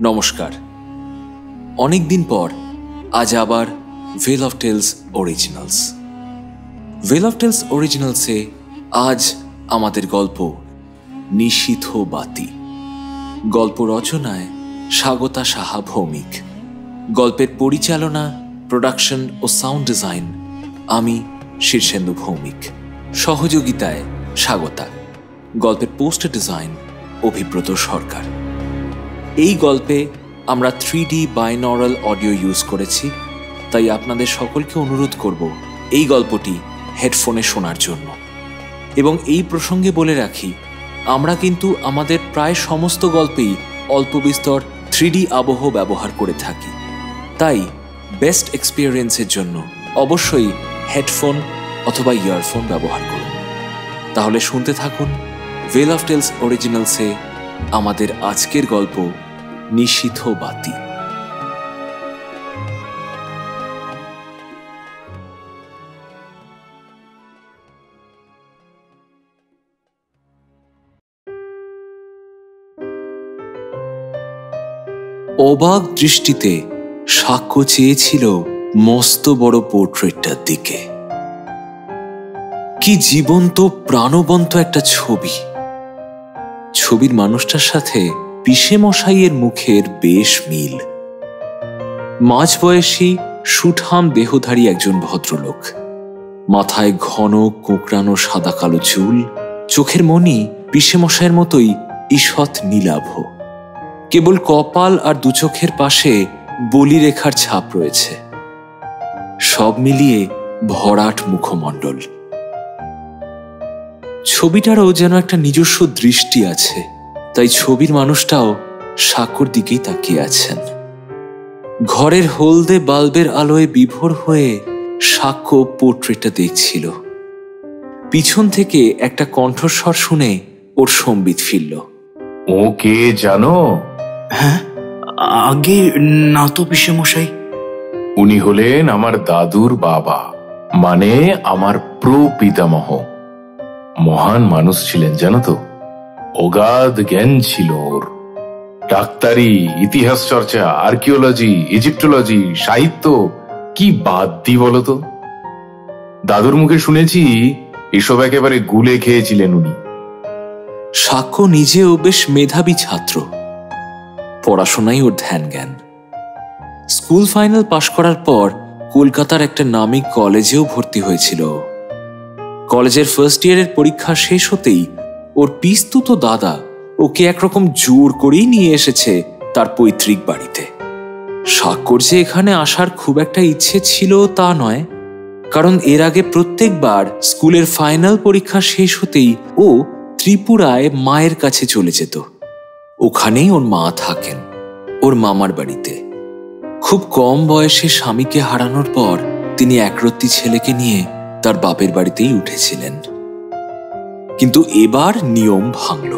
নমস্কার। অনেক দিন পর আজ আবার vale of tales originals. Vale of tales অরিজিনালসে আজ আমাদের গল্প নিশীথ বাতি। গল্প রচনায় স্বাগতা সাহা ভৌমিক। গল্পের পরিচালনা, প্রোডাকশন ও সাউন্ড ডিজাইন আমি শীর্ষেন্দু ভৌমিক। সহযোগিতায় স্বাগতা। গল্পের পোস্টার ডিজাইন অভিব্রত সরকার। এই গল্পে আমরা 3D বাইনরাল অডিও ইউজ করেছি, তাই আপনাদের সকলকে অনুরোধ করব এই গল্পটি হেডফোনে শোনার জন্য। এবং এই প্রসঙ্গে বলে রাখি, আমরা কিন্তু আমাদের প্রায় সমস্ত গল্পেই অল্প বিস্তর 3D আবহ ব্যবহার করে থাকি, তাই বেস্ট এক্সপিরিয়েন্সের জন্য অবশ্যই হেডফোন অথবা ইয়ারফোন ব্যবহার করুন। তাহলে শুনতে থাকুন ভেল অফ টেলস অরিজিনালসে আমাদের আজকের গল্প নিশীথ বাতি। অবাক দৃষ্টিতে সাক্ষ্য চেয়েছিল মস্ত বড় পোর্ট্রেটটার দিকে। কি জীবন্ত প্রাণবন্ত একটা ছবি। ছবির মানুষটার সাথে পিসে মশাইয়ের মুখের বেশ মিল। মাঝবয়সী সুঠাম দেহধারী একজন ভদ্রলোক, মাথায় ঘন কোঁকড়ানো সাদা কালো চুল, চোখের মনি পিসে মশাইয়ের মতোই ঈষৎ নীলাভ। কেবল কপাল আর দু চোখের পাশে বলিরেখার ছাপ রয়েছে। সব মিলিয়ে ভরাট মুখমণ্ডল। ছবিটারও যেন একটা নিজস্ব দৃষ্টি আছে, তাই ছবির মানুষটাও সাক্ষ্যর দিকেই তাকিয়ে আছেন। ঘরের হলদে বাল্বের আলোয় বিভোর হয়ে সাক্ষ্য পোর্ট্রেটটা দেখছিল। পিছন থেকে একটা কণ্ঠস্বর শুনে ওর সম্বিত ফিরল। ও কে জানো? হ্যাঁ, আগে না তো পিসে মশাই। উনি হলেন আমার দাদুর বাবা, মানে আমার প্রপিতামহ। মহান মানুষ ছিলেন জানো তো, অগাধ জ্ঞান ছিল ওর। ডাক্তারি, ইতিহাস চর্চা, আর্কিওলজি, ইজিপ্টোলজি, সাহিত্য, কি বাদ দি বলতো। দাদুর মুখে শুনেছি এসব একেবারে গুলে খেয়েছিলেন উনি। সাক্ষ্য নিজেও বেশ মেধাবী ছাত্র, পড়াশোনায় ওর ধ্যান জ্ঞান। স্কুল ফাইনাল পাশ করার পর কলকাতার একটা নামী কলেজেও ভর্তি হয়েছিল। কলেজের ফার্স্ট ইয়ারের পরীক্ষা শেষ হতেই ওর পিস্তুত দাদা ওকে একরকম জোর করেই নিয়ে এসেছে তার পৈতৃক বাড়িতে। সাক্ষ্যর যে এখানে আসার খুব একটা ইচ্ছে ছিল তা নয়, কারণ এর আগে প্রত্যেকবার স্কুলের ফাইনাল পরীক্ষা শেষ হতেই ও ত্রিপুরায় মায়ের কাছে চলে যেত। ওখানেই ওর মা থাকেন, ওর মামার বাড়িতে। খুব কম বয়সে স্বামীকে হারানোর পর তিনি একরত্তি ছেলেকে নিয়ে তার বাপের বাড়িতেই উঠেছিলেন। কিন্তু এবার নিয়ম ভাঙল।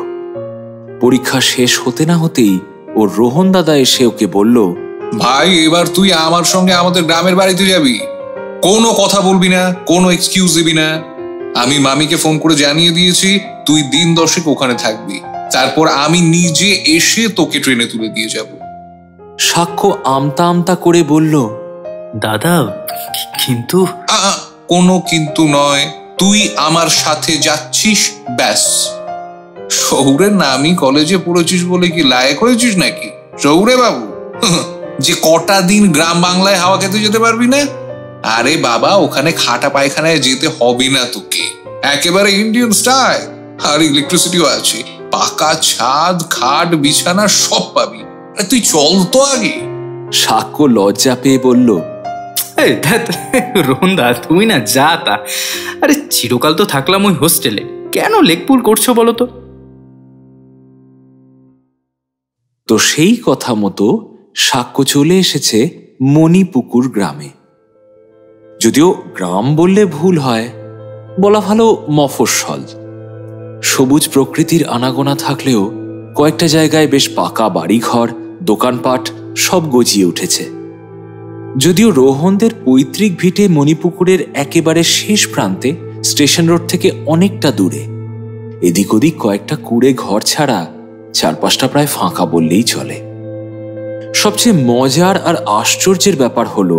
পরীক্ষা শেষ হতে না হতেই ওর রোহন দাদা এসে ওকে বলল, ভাই এবার তুই আমার সঙ্গে আমাদের গ্রামের বাড়িতে যাবি, কোনো কথা বলবি না, কোনো এক্সকিউজ দিবি না। আমি মামিকে ফোন করে জানিয়ে দিয়েছি তুই দিন 10 ওখানে থাকবি, তারপর আমি নিজে এসে তোকে ট্রেনে তুলে দিয়ে যাব। সাক্ষ্য আমতা আমতা করে বলল, দাদা কিন্তু। কোনো কিন্তু নয়, তুই আমার সাথে যাচ্ছিস, ব্যাস। শহুরের নামী কলেজে পড়েছিস বলে কি লায়ক হয়েছিস নাকি শহুরে বাবু, যে কটা দিন গ্রাম বাংলায় হাওয়া খেতে যেতে পারবি না? আরে বাবা, ওখানে খাটা পায়খানায় যেতে হবে না তোকে, একেবারে ইন্ডিয়ান স্টাইল। আর ইলেকট্রিসিটিও আছে, পাকা ছাদ, খাট, বিছানা সব পাবি। তুই চল তো আগে। সাক্ষ্য লজ্জা পেয়ে বলল, রোহন দা তুমি না যা তা। আরে চিরকাল তো থাকলাম ওই হোস্টেলে, কেন লেকপুল করছো বলো তো? তো সেই কথা মতো সাক্ষ্য চলে এসেছে মণিপুকুর গ্রামে। যদিও গ্রাম বললে ভুল হয়, বলা ভালো মফস্বল। সবুজ প্রকৃতির আনাগোনা থাকলেও কয়েকটা জায়গায় বেশ পাকা বাড়িঘর, দোকানপাট সব গজিয়ে উঠেছে। যদিও রোহনদের পৈতৃক ভিটে মণিপুকুরের একেবারে শেষ প্রান্তে, স্টেশন রোড থেকে অনেকটা দূরে। এদিক ওদিক কয়েকটা কুড়ে ঘর ছাড়া চারপাশটা প্রায় ফাঁকা বললেই চলে। সবচেয়ে মজার আর আশ্চর্যের ব্যাপার হলো,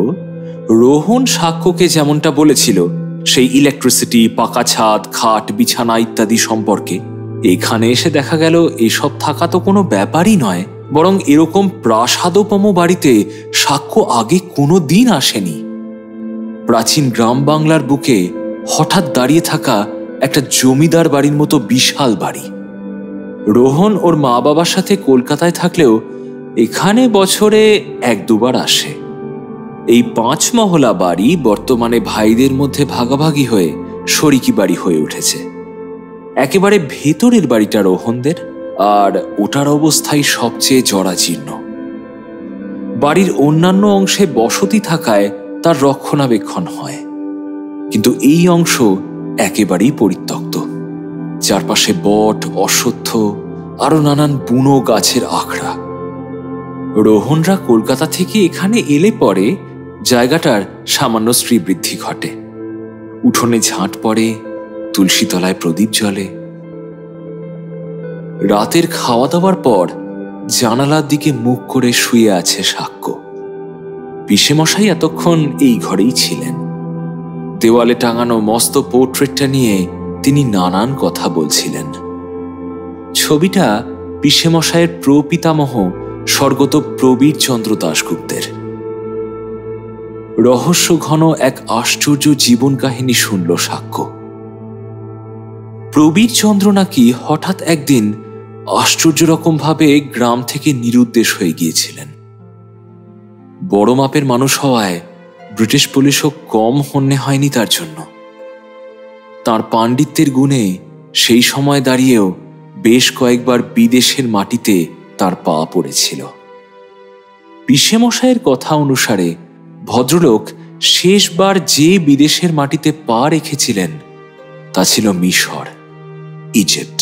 রোহন সাক্ষ্যকে যেমনটা বলেছিল সেই ইলেকট্রিসিটি, পাকা ছাদ, খাট, বিছানা ইত্যাদি সম্পর্কে, এখানে এসে দেখা গেল এসব থাকা তো কোনো ব্যাপারই নয়, বরং এরকম প্রাসাদোপম বাড়িতে সাক্ষ্য আগে কোনো দিন আসেনি। প্রাচীন গ্রাম বাংলার বুকে হঠাৎ দাঁড়িয়ে থাকা একটা জমিদার বাড়ির মতো বিশাল বাড়ি। রোহন ওর মা বাবার সাথে কলকাতায় থাকলেও এখানে বছরে 1-2 বার আসে। এই 5 মহলা বাড়ি বর্তমানে ভাইদের মধ্যে ভাগাভাগি হয়ে শরিকি বাড়ি হয়ে উঠেছে। একেবারে ভেতরের বাড়িটা রোহনদের, আর ওটার অবস্থাই সবচেয়ে জরাজীর্ণ। বাড়ির অন্যান্য অংশে বসতি থাকায় তার রক্ষণাবেক্ষণ হয়, কিন্তু এই অংশ একেবারেই পরিত্যক্ত। চারপাশে বট, অশ্বত্থ, আরো নানান বুনো গাছের আখড়া। রোহনরা কলকাতা থেকে এখানে এলে পরে জায়গাটার সামান্য শ্রীবৃদ্ধি ঘটে। উঠোনে ঝাঁট পড়ে, তুলসী তলায় প্রদীপ জ্বলে। রাতের খাওয়া দাওয়ার পর জানালার দিকে মুখ করে শুয়ে আছে সাক্ষ্য। পিসেমশাই এতক্ষণ এই ঘরেই ছিলেন। দেওয়ালে টাঙানো মস্ত পোর্ট্রেটটা নিয়ে তিনি নানান কথা বলছিলেন। ছবিটা পিসেমশাইয়ের প্রপিতামহ স্বর্গত প্রবীর চন্দ্র দাশগুপ্তের। রহস্য ঘন এক আশ্চর্য জীবন কাহিনী শুনল সাক্ষ্য। প্রবীর চন্দ্র নাকি হঠাৎ একদিন আশ্চর্য রকম ভাবে গ্রাম থেকে নিরুদ্দেশ হয়ে গিয়েছিলেন। বড় মাপের মানুষ হওয়ায় ব্রিটিশ পুলিশও কম হন্যে হয়নি তার জন্য। তার পাণ্ডিত্যের গুণে সেই সময় দাঁড়িয়েও বেশ কয়েকবার বিদেশের মাটিতে তার পা পড়েছিল। পিসেমশাইয়ের কথা অনুসারে ভদ্রলোক শেষবার যে বিদেশের মাটিতে পা রেখেছিলেন তা ছিল মিশর, ইজিপ্ট।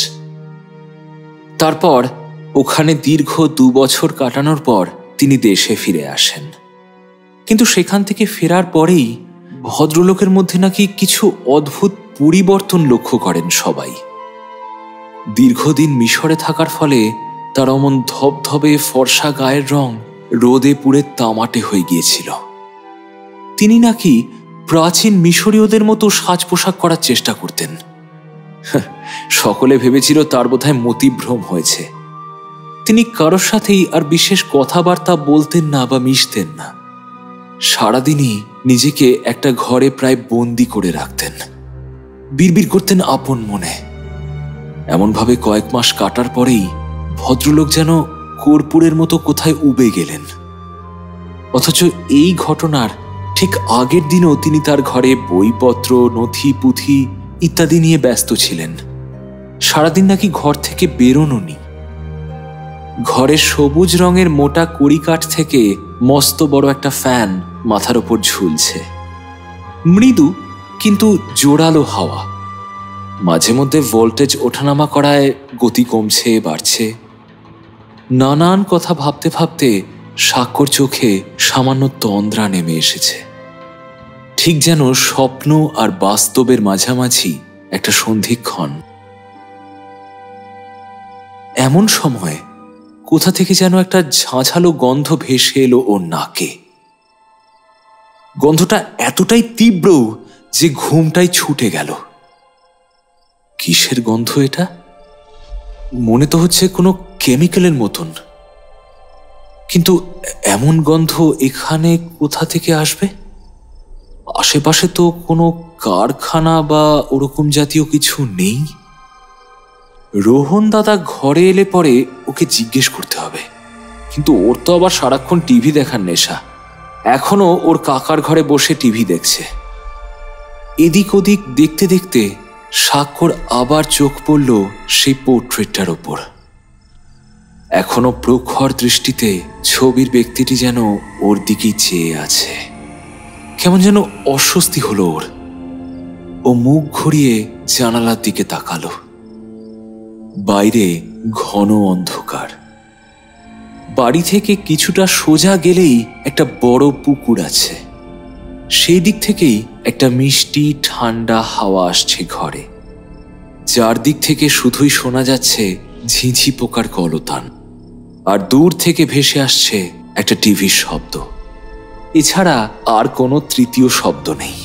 তারপর ওখানে দীর্ঘ 2 বছর কাটানোর পর তিনি দেশে ফিরে আসেন। কিন্তু সেখান থেকে ফেরার পরেই ভদ্রলোকের মধ্যে নাকি কিছু অদ্ভুত পরিবর্তন লক্ষ্য করেন সবাই। দীর্ঘদিন মিশরে থাকার ফলে তার অমন ধবধবে ফর্সা গায়ের রং রোদে পুড়ে তামাটে হয়ে গিয়েছিল। তিনি নাকি প্রাচীন মিশরীয়দের মতো সাজ পোশাক করার চেষ্টা করতেন। সকলে ভেবেছিল তার বোধহয় মতিভ্রম হয়েছে। তিনি কারোর সাথেই আর বিশেষ কথাবার্তা বলতেন না বা মিশতেন না। সারাদিনই নিজেকে একটা ঘরে প্রায় বন্দি করে রাখতেন। বিড়বিড় করতেন আপন মনে। এমনভাবে কয়েক মাস কাটার পরেই ভদ্রলোক যেন কর্পূরের মতো কোথায় উবে গেলেন। অথচ এই ঘটনার ঠিক আগের দিনও তিনি তার ঘরে বইপত্র, নথি পুঁথি ইত্যাদি নিয়ে ব্যস্ত ছিলেন। সারাদিন নাকি ঘর থেকে বেরোননি। ঘরের সবুজ রঙের মোটা কড়িকাঠ থেকে মস্ত বড় একটা ফ্যান মাথার ওপর ঝুলছে। মৃদু কিন্তু জোরালো হাওয়া। মাঝে মধ্যে ভোল্টেজ ওঠানামা করায় গতি কমছে বাড়ছে। নানান কথা ভাবতে ভাবতে সাক্ষ্যর চোখে সামান্য তন্দ্রা নেমে এসেছে। ঠিক যেন স্বপ্ন আর বাস্তবের মাঝামাঝি একটা সন্ধিক্ষণ। এমন সময় কোথা থেকে যেন একটা ঝাঁঝালো গন্ধ ভেসে এলো ওর নাকে। গন্ধটা এতটাই তীব্র যে ঘুমটাই ছুটে গেল। কিসের গন্ধ এটা? মনে তো হচ্ছে কোনো কেমিক্যালের মতন, কিন্তু এমন গন্ধ এখানে কোথা থেকে আসবে? আশেপাশে তো কোনো কারখানা বা ওরকম জাতীয় কিছু নেই। রোহন দাদা ঘরে এলে পরে ওকে জিজ্ঞেস করতে হবে, কিন্তু ওর তো আবার সারাক্ষণ টিভি দেখার নেশা। এখনো ওর কাকার ঘরে বসে টিভি দেখছে। এদিক ওদিক দেখতে দেখতে সাক্ষ্যর আবার চোখ পড়ল সেই পোর্ট্রেটটার ওপর। এখনো প্রখর দৃষ্টিতে ছবির ব্যক্তিটি যেন ওর দিকেই চেয়ে আছে। কেমন যেন অস্বস্তি হলো ওর। ও মুখ ঘুরিয়ে জানালার দিকে তাকালো। বাইরে ঘন অন্ধকার। বাড়ি থেকে কিছুটা সোজা গেলেই একটা বড় পুকুর আছে। সেই দিক থেকেই একটা মিষ্টি ঠান্ডা হাওয়া আসছে ঘরে। চারদিক থেকে শুধুই শোনা যাচ্ছে ঝিঁঝি পোকার কলতান, আর দূর থেকে ভেসে আসছে একটা টিভির শব্দ, এছাড়া আর কোনো তৃতীয় শব্দ নেই।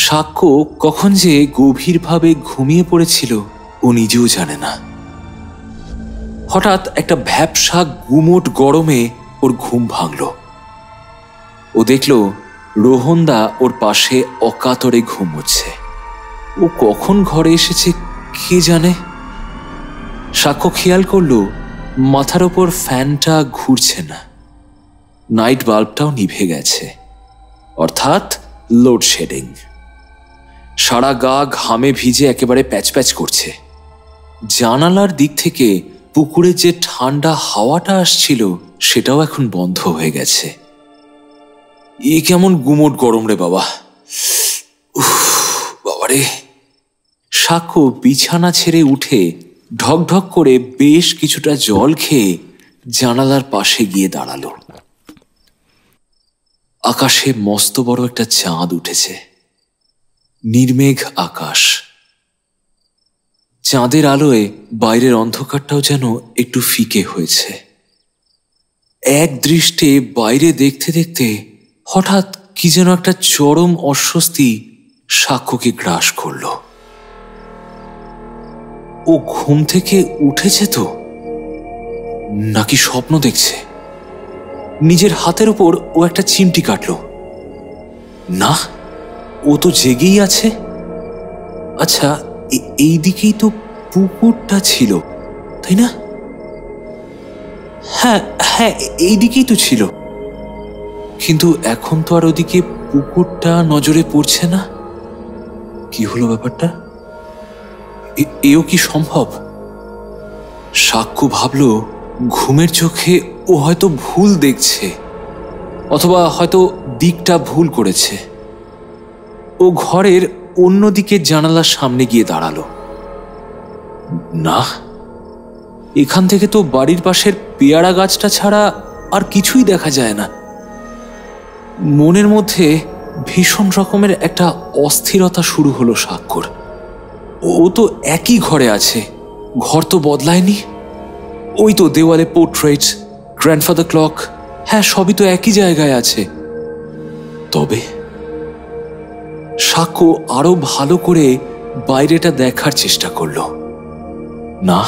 সাক্ষ্য কখন যে গভীরভাবে ঘুমিয়ে পড়েছিল ও নিজেও জানে না। হঠাৎ একটা ভ্যাপসা গুমোট গরমে ওর ঘুম ভাঙল। ও দেখল রোহনদা ওর পাশে অকাতরে ঘুমোচ্ছে। ও কখন ঘরে এসেছে কে জানে। সাক্ষ্য খেয়াল করল মাথার ওপর ফ্যানটা ঘুরছে না, নাইট বাল্বটাও নিভে গেছে, অর্থাৎ লোডশেডিং। সারা গা ঘামে ভিজে একেবারে প্যাচপ্যাচ করছে। জানালার দিক থেকে পুকুরে যে ঠান্ডা হাওয়াটা আসছিল সেটাও এখন বন্ধ হয়ে গেছে। এ কেমন গুমোট গরম রে বাবা, বাবারে। সাক্ষ্য বিছানা ছেড়ে উঠে ঢকঢক করে বেশ কিছুটা জল খেয়ে জানালার পাশে গিয়ে দাঁড়ালো। আকাশে মস্ত বড় একটা চাঁদ উঠেছে, নির্মেঘ আকাশ। চাঁদের আলোয় বাইরের অন্ধকারটাও যেন একটু ফিকে হয়েছে। এক দৃষ্টে বাইরে দেখতে দেখতে হঠাৎ কি যেন একটা চরম অস্বস্তি সাক্ষ্যকে গ্রাস করল। ও ঘুম থেকে উঠেছে তো, নাকি স্বপ্ন দেখছে? নিজের হাতের উপর ও একটা চিমটি কাটল। না, ও তো জেগেই আছে। আচ্ছা, এই দিকেই তো পুকুরটা ছিল, তাই না? হ্যাঁ হ্যাঁ, এই দিকেই তো ছিল, কিন্তু এখন তো আর ওদিকে পুকুরটা নজরে পড়ছে না। কি হলো ব্যাপারটা? এও কি সম্ভব? সাক্ষ্য ভাবল ঘুমের চোখে ও হয়তো ভুল দেখছে, অথবা হয়তো দিকটা ভুল করেছে। ও ঘরের অন্যদিকে জানালার সামনে গিয়ে দাঁড়ালো। না, এখান থেকে তো বাড়ির পাশের পেয়ারা গাছটা ছাড়া আর কিছুই দেখা যায় না। মনের মধ্যে ভীষণ রকমের একটা অস্থিরতা শুরু হলো সাক্ষ্যর। ও তো একই ঘরে আছে, ঘর তো বদলায়নি। ওই তো দেওয়ালে পোর্ট্রেট, গ্র্যান্ডফাদার ক্লক, হ্যাঁ সবই তো একই জায়গায় আছে। তবে সাক্ষ্য আরো ভালো করে বাইরেটা দেখার চেষ্টা করল। না,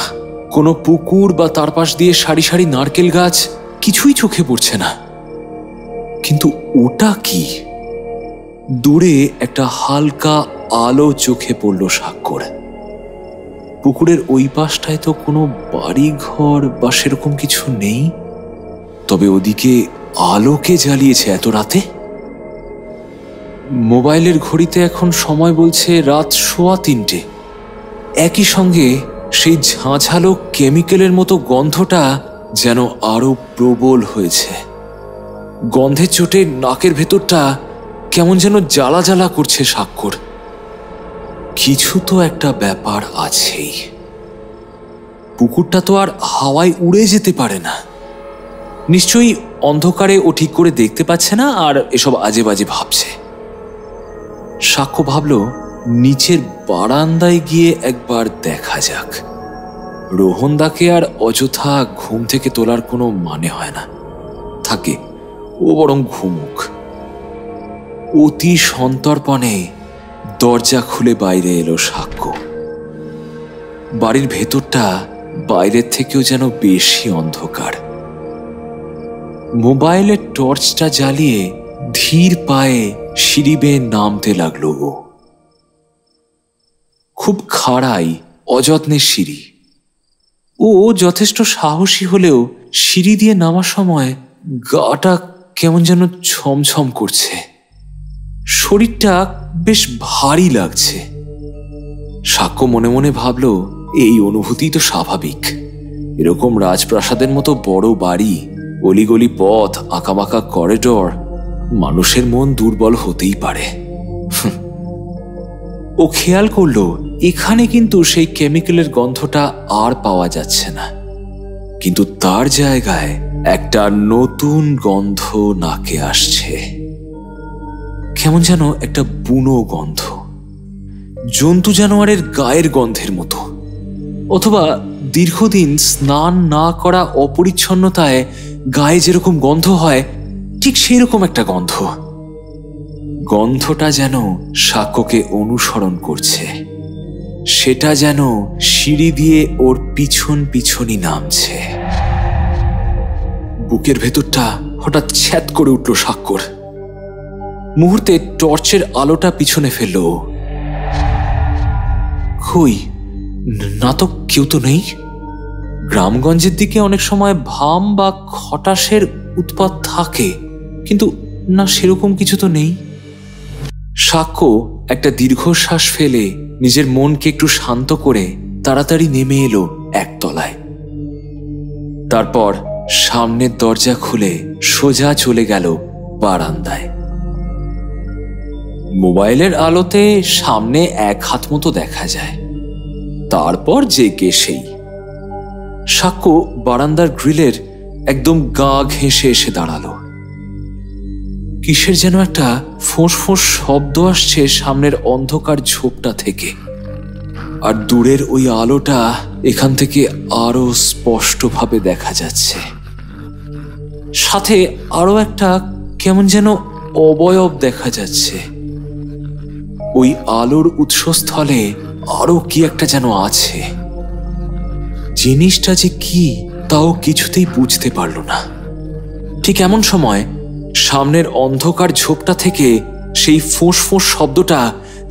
কোনো পুকুর বা তার পাশ দিয়ে সারি সারি নারকেল গাছ কিছুই চোখে পড়ছে না। কিন্তু ওটা কি? দূরে একটা হালকা আলো চোখে পড়ল সাক্ষ্যর। পুকুরের ওই পাশটায় তো কোনো বাড়ি ঘর বা সেরকম কিছু নেই। তবে ওদিকে আলোকে জ্বালিয়েছে এত রাতে। মোবাইলের ঘড়িতে এখন সময় বলছে রাত 3:15। একই সঙ্গে সেই ঝাঁঝালো কেমিক্যালের মতো গন্ধটা যেন আরো প্রবল হয়েছে। গন্ধের চোটে নাকের ভেতরটা কেমন যেন জ্বালা জ্বালা করছে সাক্ষ্যর। কিছু তো একটা ব্যাপার আছেই। পুকুরটা তো আর হাওয়ায় উড়ে যেতে পারে না। নিশ্চয়ই অন্ধকারে ও ঠিক করে দেখতে পাচ্ছে না আর এসব আজে বাজে ভাবছে। সাক্ষ্য ভাবল নিচের বারান্দায় গিয়ে একবার দেখা যাক। রোহনদাকে আর অযথা ঘুম থেকে তোলার কোনো মানে হয় না, থাকে ও বরং ঘুমুক। অতি সন্তর্পণে দরজা খুলে বাইরে এলো সাক্ষ্য। বাড়ির ভেতরটা বাইরের থেকেও যেন বেশি অন্ধকার। মোবাইলের টর্চটা জ্বালিয়ে ধীর পায়ে সিঁড়ি বেয়ে নামতে লাগলো ও। খুব খাড়াই অযত্নের সিঁড়ি। ও যথেষ্ট সাহসী হলেও সিঁড়ি দিয়ে নামার সময় গাটা কেমন যেন ছমছম করছে। শরীরটা বেশ ভারী লাগছে। সাক্ষ্য মনে মনে ভাবল এই অনুভূতি তো স্বাভাবিক। এরকম রাজপ্রাসাদের মতো বড় বাড়ি, অলিগলি পথ, আঁকাবাঁকা করিডোর, মানুষের মন দুর্বল হতেই পারে। ও খেয়াল করলো এখানে কিন্তু সেই কেমিক্যালের গন্ধটা আর পাওয়া যাচ্ছে না, কিন্তু তার জায়গায় একটা নতুন গন্ধ নাকে আসছে। কেমন যেন একটা বুনো গন্ধ, জন্তু জানোয়ারের গায়ের গন্ধের মতো, অথবা দীর্ঘদিন স্নান না করা অপরিচ্ছন্নতায় গায়ে যেরকম গন্ধ হয় ঠিক সেই রকম একটা গন্ধ। গন্ধটা যেন সাক্ষ্যকে অনুসরণ করছে, সেটা যেন সিঁড়ি দিয়ে ওর পিছন পিছনই নামছে। বুকের ভেতরটা হঠাৎ ছ্যাদ করে উঠল সাক্ষ্যর। মুহূর্তে টর্চের আলোটা পিছনে ফেলল। কই, না তো কেউ তো নেই। গ্রামগঞ্জের দিকে অনেক সময় ভাম বা খটাসের উৎপাত থাকে, কিন্তু না, সেরকম কিছু তো নেই। সাক্ষ্য একটা দীর্ঘশ্বাস ফেলে নিজের মনকে একটু শান্ত করে তাড়াতাড়ি নেমে এলো একতলায়। তারপর সামনের দরজা খুলে সোজা চলে গেল বারান্দায়। মোবাইলের আলোতে সামনে 1 হাত মতো দেখা যায়, তারপর যে কে সেই। সাক্ষ্য বারান্দার গ্রিলের একদম গা ঘেঁষে এসে দাঁড়ালো। কিসের যেন একটা ফোঁস ফোঁস শব্দ আসছে সামনের অন্ধকার ঝোপটা থেকে, আর দূরের ওই আলোটা এখান থেকে আরো স্পষ্টভাবে দেখা যাচ্ছে। সাথে আরো একটা কেমন যেন অবয়ব দেখা যাচ্ছে। ওই আলোর উৎসস্থলে আরো কি একটা যেন আছে। জিনিসটা যে কি তাও কিছুতেই বুঝতে পারল না। ঠিক এমন সময় সামনের অন্ধকার ঝোপটা থেকে সেই ফোঁস ফোঁস শব্দটা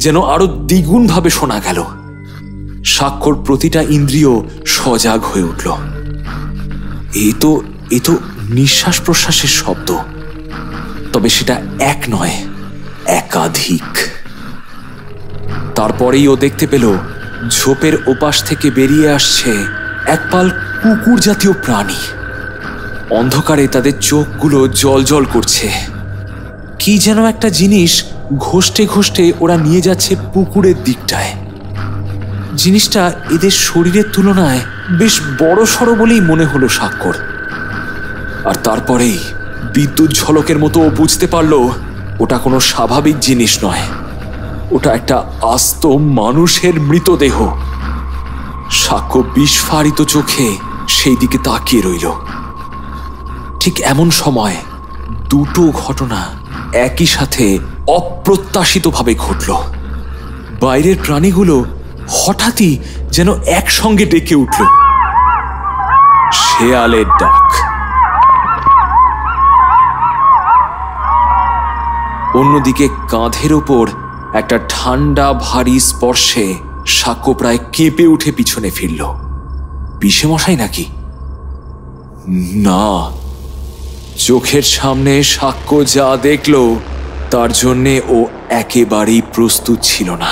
যেন আরো দ্বিগুণ ভাবে শোনা গেল। সাক্ষ্যর প্রতিটা ইন্দ্রিয় সজাগ হয়ে উঠল। এ তো নিঃশ্বাস প্রশ্বাসের শব্দ, তবে সেটা এক নয়, একাধিক। তারপরেই ও দেখতে পেল ঝোপের ওপাশ থেকে বেরিয়ে আসছে একপাল কুকুর জাতীয় প্রাণী। অন্ধকারে তাদের চোখগুলো জলজল করছে। কি যেন একটা জিনিস ঘষ্টে ঘষ্টে ওরা নিয়ে যাচ্ছে পুকুরের দিকটায়। জিনিসটা এদের শরীরের তুলনায় বেশ বড় সড়ো বলেই মনে হলো সাক্ষ্যর। আর তারপরেই বিদ্যুৎ ঝলকের মতো ও বুঝতে পারল ওটা কোনো স্বাভাবিক জিনিস নয়, ওটা একটা আস্ত মানুষের মৃতদেহ। সাক্ষ্য বিস্ফারিত চোখে সেই দিকে তাকিয়ে রইল। ঠিক এমন সময় দুটো ঘটনা একই সাথে অপ্রত্যাশিতভাবে ঘটল। বাইরের প্রাণীগুলো হঠাৎই যেন একসঙ্গে ডেকে উঠল। শেয়ালের ডাক। অন্যদিকে কাঁধের ওপর একটা ঠান্ডা ভারী স্পর্শে সাক্ষ্য প্রায় কেঁপে উঠে পিছনে ফিরল। পিসে মশাই নাকি? না, চোখের সামনে সাক্ষ্য যা দেখল তার জন্যে ও একেবারেই প্রস্তুত ছিল না।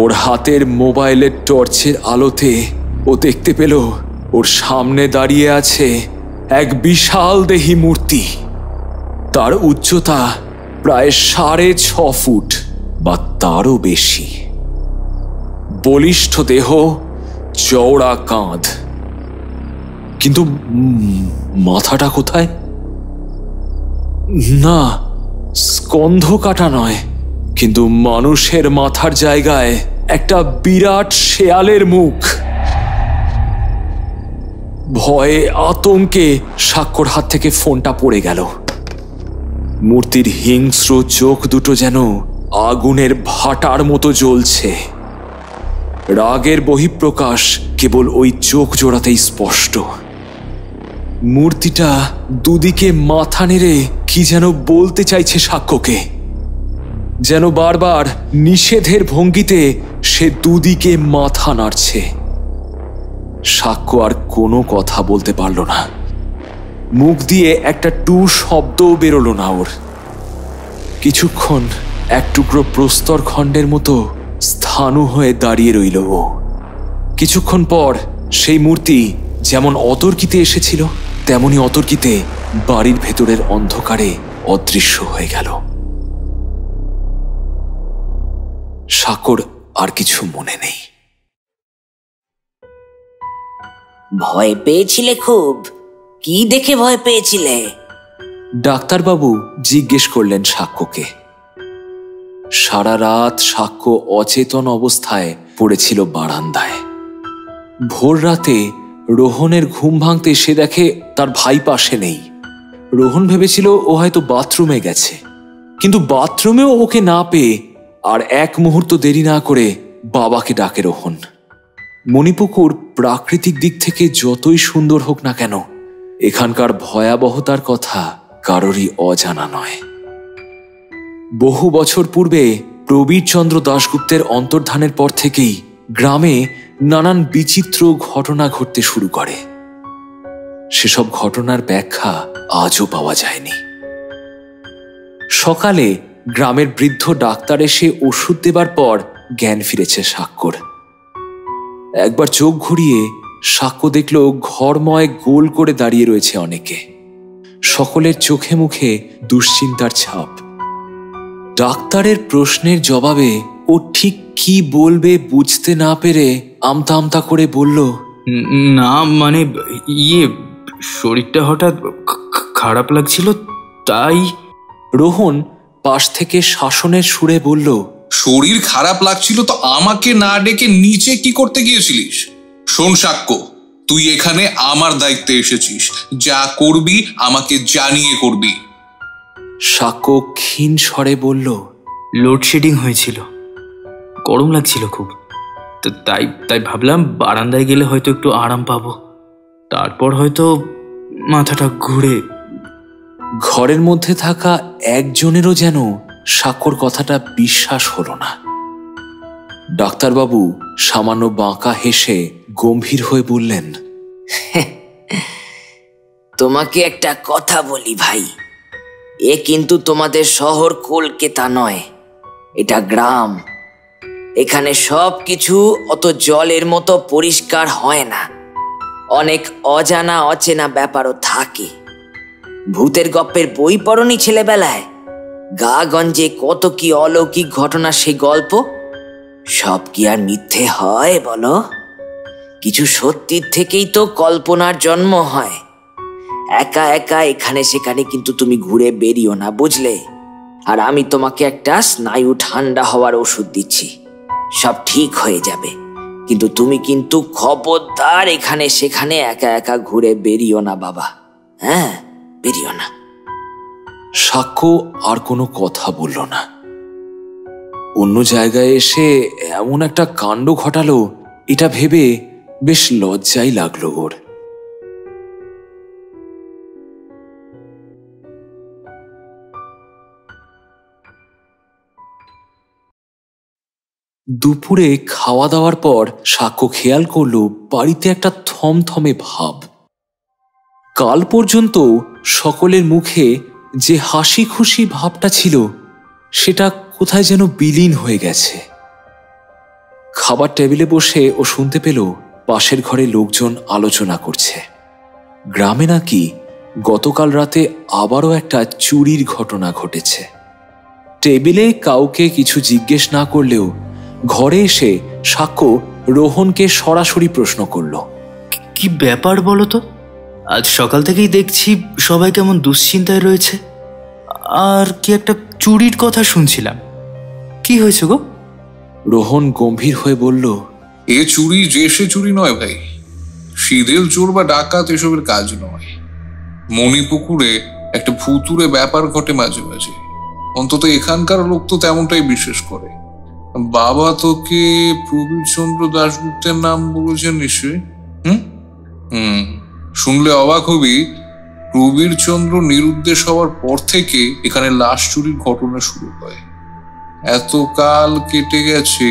ওর হাতের মোবাইলের টর্চের আলোতে ও দেখতে পেল ওর সামনে দাঁড়িয়ে আছে এক বিশাল দেহী মূর্তি। তার উচ্চতা প্রায় 6.5 ফুট বা তারও বেশি। বলিষ্ঠ দেহ, চওড়া কাঁধ, কিন্তু মাথাটা কোথায়? না, স্কন্ধ কাটা নয়, কিন্তু মানুষের মাথার জায়গায় একটা বিরাট শেয়ালের মুখ। ভয়ে আতঙ্কে সাক্ষ্যর হাত থেকে ফোনটা পড়ে গেল। মূর্তির হিংস্র চোখ দুটো যেন আগুনের ভাটার মতো জ্বলছে। রাগের বহিঃপ্রকাশ কেবল ওই চোখ জোড়াতেই স্পষ্ট। মূর্তিটা দুদিকে মাথা নেড়ে কি যেন বলতে চাইছে সাক্ষ্যকে, যেন বারবার নিষেধের ভঙ্গিতে সে দুদিকে মাথা নাড়ছে। সাক্ষ্য আর কোনো কথা বলতে পারল না। মুখ দিয়ে একটা টু শব্দও বেরোলো না ওর। কিছুক্ষণ এক টুকরো প্রস্তর খণ্ডের মতো স্থাণু হয়ে দাঁড়িয়ে রইল ও। কিছুক্ষণ পর সেই মূর্তি যেমন অতর্কিতে এসেছিল তেমনি অতর্কিতে বাড়ির ভেতরের অন্ধকারে অদৃশ্য হয়ে গেল। সাক্ষ্যর আর কিছু মনে নেই। ভয় পেয়েছিলে খুব? কি দেখে ভয় পেয়েছিলে? ডাক্তারবাবু জিজ্ঞেস করলেন সাক্ষ্যকে। সারা রাত সাক্ষ্য অচেতন অবস্থায় পড়েছিল বারান্দায়। ভোর রাতে রোহনের ঘুম ভাঙতে সে দেখে তার ভাই পাশে নেই। রোহন ভেবেছিল ও হয়তো বাথরুমে গেছে, কিন্তু বাথরুমেও ওকে না পেয়ে আর এক মুহূর্ত দেরি না করে বাবাকে ডাকে রোহন। মণিপুকুর প্রাকৃতিক দিক থেকে যতই সুন্দর হোক না কেন, এখানকার ভয়াবহতার কথা কারোরই অজানা নয়। বহু বছর পূর্বে প্রবীরচন্দ্র দাশগুপ্তের অন্তর্ধানের পর থেকেই গ্রামে নানান বিচিত্র ঘটনা ঘটতে শুরু করে। সেসব ঘটনার ব্যাখ্যা আজও পাওয়া যায়নি। সকালে গ্রামের বৃদ্ধ ডাক্তার এসে ওষুধ দেবার পর জ্ঞান ফিরেছে সাক্ষ্যর। একবার চোখ ঘুরিয়ে সাক্ষ্য দেখল ঘরময় গোল করে দাঁড়িয়ে রয়েছে অনেকে। সকলের চোখে মুখে দুশ্চিন্তার ছাপ। ডাক্তারের প্রশ্নের জবাবে ও ঠিক কি বলবে বুঝতে না পেরে আমতা আমতা করে বলল, না মানে শরীরটা হঠাৎ খারাপ লাগছিল তাই। রোহন পাশ থেকে শাসনের সুরে বলল, শরীর খারাপ লাগছিল তো আমাকে না ডেকে নিচে কি করতে গিয়েছিলিস? শোন সাক্ষ্য, তুই এখানে আমার দায়িত্বে এসেছিস, যা করবি আমাকে জানিয়ে করবি। সাক্ষ্য ক্ষীণ স্বরে বলল, লোডশেডিং হয়েছিল, গরম লাগছিল খুব, তাই তাই ভাবলাম বারান্দায় গেলে হয়তো একটু আরাম পাবো, তারপর হয়তো মাথাটা ঘুরে। ঘরের মধ্যে থাকা একজনেরও যেন সাক্ষ্যর কথাটা বিশ্বাস হলো না। ডাক্তারবাবু সামান্য বাঁকা হেসে গম্ভীর হয়ে বললেন, তোমাকে একটা কথা বলি ভাই, এ কিন্তু তোমাদের শহর কলকাতা নয়, এটা গ্রাম। এখানে সব কিছু অত জলের মতো পরিষ্কার হয় না, অনেক অজানা অচেনা ব্যাপারও থাকে। ভূতের গপ্পের বই পড়নি ছেলেবেলায়? গাগঞ্জে কত কি অলৌকিক ঘটনা, সে গল্প সব কি আর মিথ্যে হয় বলো? কিছু সত্যির থেকেই তো কল্পনার জন্ম হয়। একা একা এখানে সেখানে কিন্তু তুমি ঘুরে বেরিও না, বুঝলে? আর আমি তোমাকে একটা স্নায়ু ঠান্ডা হওয়ার ওষুধ দিচ্ছি, সব ঠিক হয়ে যাবে। কিন্তু তুমি কিন্তু খবরদার এখানে সেখানে একা একা ঘুরে বেরিও না বাবা, হ্যাঁ বেরিও না। সাক্ষ্য আর কোনো কথা বলল না। অন্য জায়গায় এসে এমন একটা কাণ্ড ঘটালো, এটা ভেবে বেশ লজ্জাই লাগলো ওর। দুপুরে খাওয়া দাওয়ার পর সাক্ষ্য খেয়াল করল বাড়িতে একটা থমথমে ভাব। কাল পর্যন্ত সকলের মুখে যে হাসি খুশি ভাবটা ছিল, সেটা কোথায় যেন বিলীন হয়ে গেছে। খাবার টেবিলে বসে ও শুনতে পেল পাশের ঘরে লোকজন আলোচনা করছে। গ্রামে নাকি গতকাল রাতে আবারও একটা চুরির ঘটনা ঘটেছে। টেবিলে কাউকে কিছু জিজ্ঞেস না করলেও ঘরে এসে সাক্ষ্য রোহনকে সরাসরি প্রশ্ন করল, কি ব্যাপার বলো তো? আজ সকাল থেকেই দেখছি সবাই কেমন দুশ্চিন্তায় রয়েছে, আর কি একটা চুরির কথা শুনছিলাম, কি হয়েছে গো? রোহন গম্ভীর হয়ে বলল, এ চুরি যে সে চুরি নয় ভাই, সিদেল চোর বা ডাকাত এসবের কাজ নয়। মণিপুকুরে একটা ভুতুরে ব্যাপার ঘটে মাঝে মাঝে, অন্তত এখানকার লোক তো তেমনটাই বিশ্বাস করে। বাবা তোকে প্রবীরচন্দ্র দাশগুপ্তের নাম বলেছেন নিশ্চয়ই? শুনলে অবাক হবি, প্রবীরচন্দ্র নিরুদ্দেশ হওয়ার পর থেকে এখানে লাশ চুরির ঘটনা শুরু হয়। এতকাল কেটে গেছে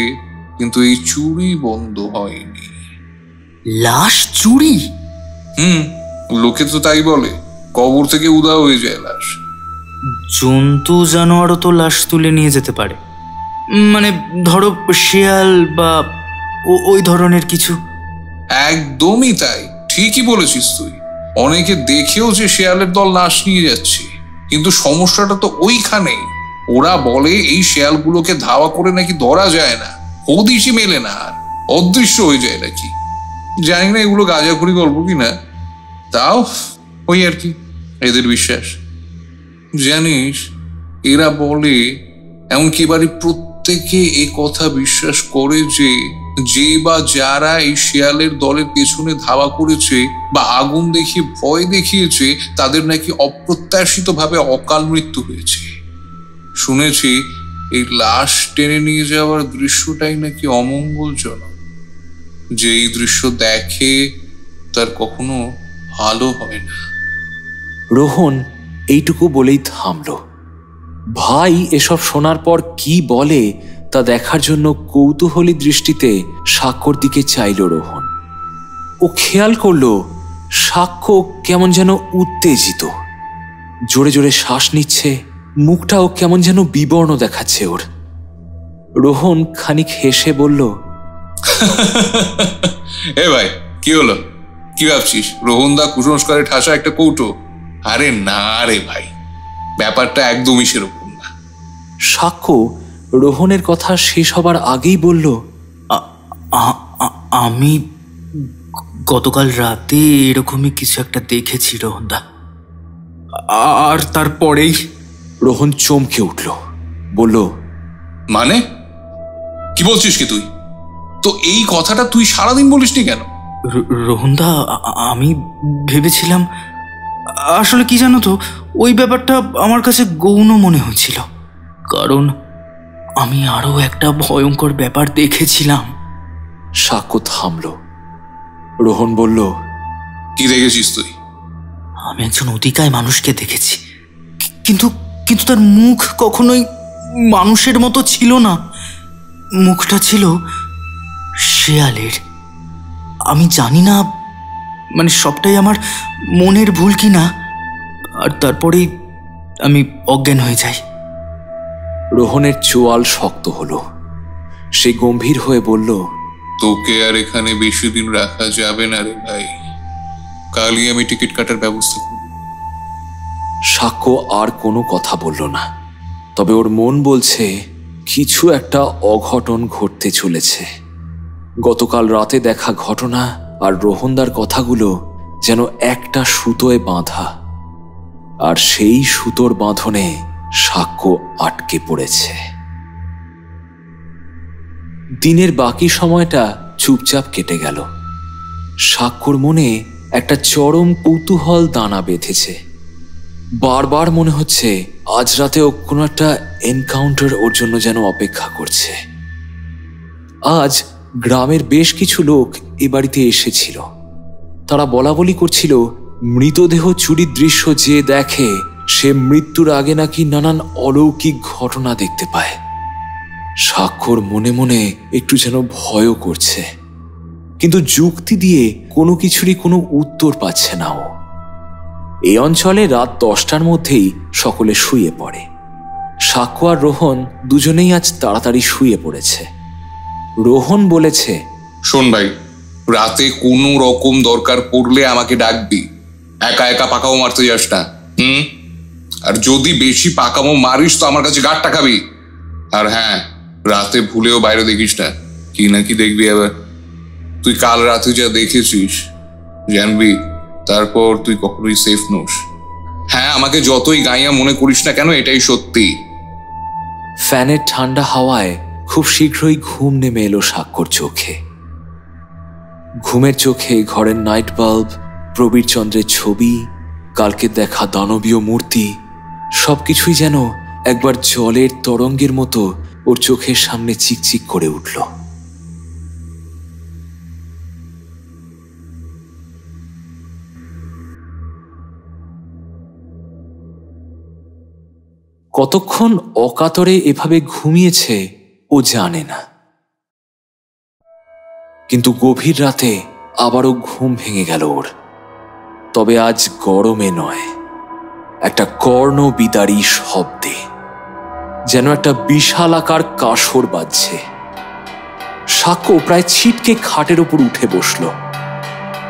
কিন্তু এই চুরি বন্ধ হয়নি। লাশ চুরি? লোকে তো তাই বলে, কবর থেকে উধাও হয়ে যায় লাশ। জন্তু জানোয়ারও তো লাশ তুলে নিয়ে যেতে পারে, মানে ধরো শিয়াল বা ওই ধরনের কিছু। একদমই তাই, ঠিকই বলেছিস তুই। অনেকে দেখেও যে শেয়ালের দল লাশ নিয়ে যাচ্ছে, কিন্তু সমস্যাটা তো ওইখানেই। ওরা বলে এই শেয়ালগুলোকে ধাওয়া করে নাকি ধরা যায় না, হদিশই মেলে না, আর অদৃশ্য হয়ে যায় নাকি। জানি না এগুলো গাঁজাখুরি গল্প কিনা, তাও ওই আর কি এদের বিশ্বাস। জানিস, এরা বলে, এমনকি বাড়ির প্রত্যেকে এ কথা বিশ্বাস করে যে যে বা যারা এই শেয়ালের দলের পেছনে ধাওয়া করেছে বা আগুন দেখিয়ে ভয় দেখিয়েছে তাদের নাকি অপ্রত্যাশিতভাবে অকাল মৃত্যু হয়েছে। শুনেছি এই লাশ টেনে নিয়ে যাওয়ার দৃশ্যটাই নাকি অমঙ্গলজনক। যে এই দৃশ্য দেখে তার কখনো ভালো হয় না। রোহন এইটুকু বলেই থামল। ভাই এসব শোনার পর কি বলে তা দেখার জন্য কৌতূহলী দৃষ্টিতে সাক্ষ্যর দিকে চাইল রোহন। ও খেয়াল করল সাক্ষ্য কেমন যেন উত্তেজিত, জোরে জোরে শ্বাস নিচ্ছে, মুখটাও কেমন যেন বিবর্ণ দেখাচ্ছে ওর। রোহন খানিক হেসে বলল, এ ভাই কি হলো, কি ভাবছিস রোহনদা কুসংস্কারে ঠাসা একটা কৌটো? আরে না রে ভাই, ব্যাপারটা একদমই সেরকম না। সাক্ষ্য রোহনের কথা শেষ হবার আগেই বলল, আমি গতকাল রাতে এরকমই কিছু একটা দেখেছি রোহনদা। আর তারপরেই রোহন চমকে উঠল, বলল, মানে কি বলছিস কি তুই? তো এই কথাটা তুই সারাদিন বলিসনি কেন? রোহনদা, আমি ভেবেছিলাম, আসলে কি জানো তো, ওই ব্যাপারটা আমার কাছে গৌণ মনে হয়েছিল, কারণ আমি আরো একটা ভয়ঙ্কর ব্যাপার দেখেছিলাম। সাক্ষ্য থামল। রোহন বলল, কি দেখেছিস তুই? আমি একজন অতিকায় মানুষকে দেখেছি, কিন্তু কিন্তু তার মুখ কখনোই মানুষের মতো ছিল না। মুখটা ছিল শেয়ালের। আমি জানি না, মানে সবটাই আমার মনের ভুল কি না, আর তারপরেই আমি অজ্ঞান হয়ে যাই। রোহনের চোয়াল শক্ত হলো। সে গম্ভীর হয়ে বলল, তোকে আর এখানে বেশি দিন রাখা যাবে না রে ভাই, কালই আমি টিকিট কাটার ব্যবস্থা করব। সাক্ষ্য আর কোনো কথা বলল না, তবে ওর মন বলছে কিছু একটা অঘটন ঘটতে চলেছে। গতকাল রাতে দেখা ঘটনা আর রোহনদার কথাগুলো যেন একটা সুতোয় বাঁধা, আর সেই সুতোর বাঁধনে সাক্ষ্য আটকে পড়েছে। দিনের বাকি সময়টা চুপচাপ কেটে গেল। সাক্ষ্যর মনে একটা চরম কৌতূহল দানা বেঁধেছে। বারবার মনে হচ্ছে আজ রাতেও কোনো একটা এনকাউন্টার ওর জন্য যেন অপেক্ষা করছে। আজ গ্রামের বেশ কিছু লোক এ বাড়িতে এসেছিল। তারা বলা বলি করছিল মৃতদেহ চুরির দৃশ্য যে দেখে সে মৃত্যুর আগে নাকি নানান অলৌকিক ঘটনা দেখতে পায়। সাক্ষ্যর মনে মনে একটু যেন ভয়ও করছে, কিন্তু যুক্তি দিয়ে কোনো কিছুরই কোনো উত্তর পাচ্ছে না ও। এই অঞ্চলে রাত 10টার মধ্যেই সকলে শুয়ে পড়ে। সাক্ষ্য আর রোহন দুজনেই আজ তাড়াতাড়ি শুয়ে পড়েছে। রোহন বলেছে, শোন ভাই, রাতে কোনো রকম দরকার পড়লে আমাকে ডাকবি, একা একা পাকামো মারতে যাস না। আর যদি বেশি পাকামো মারিস তো আমার কাছে গাঁটটা খাবি। আর হ্যাঁ, রাতে ভুলেও বাইরে দেখিস না, কি না কি দেখবি আবার। তুই কাল রাতে যা দেখেছিস জানবি, তারপর তুই কখনোই সেফ নোস। হ্যাঁ, আমাকে যতই গাইয়া মনে করিস না কেন, এটাই সত্যি। ফ্যানের ঠান্ডা হাওয়ায় খুব শীঘ্রই ঘুম নেমে এলো সাক্ষ্যর চোখে। ঘুমের চোখে ঘরের নাইট বাল্ব, প্রবীর চন্দ্রের ছবি, কালকে দেখা দানবীয় মূর্তি সবকিছুই যেন একবার জলের তরঙ্গের মতো ওর চোখের সামনে চিকচিক করে উঠল। কতক্ষণ অকাতরে এভাবে ঘুমিয়েছে ও জানে না, কিন্তু গভীর রাতে আবারও ঘুম ভেঙে গেল ওর। তবে আজ গরমে নয়, একটা কর্ণবিদারী শব্দে, যেন একটা বিশালাকার কাসর বাজছে। সাক্ষ্য প্রায় ছিটকে খাটের ওপর উঠে বসল।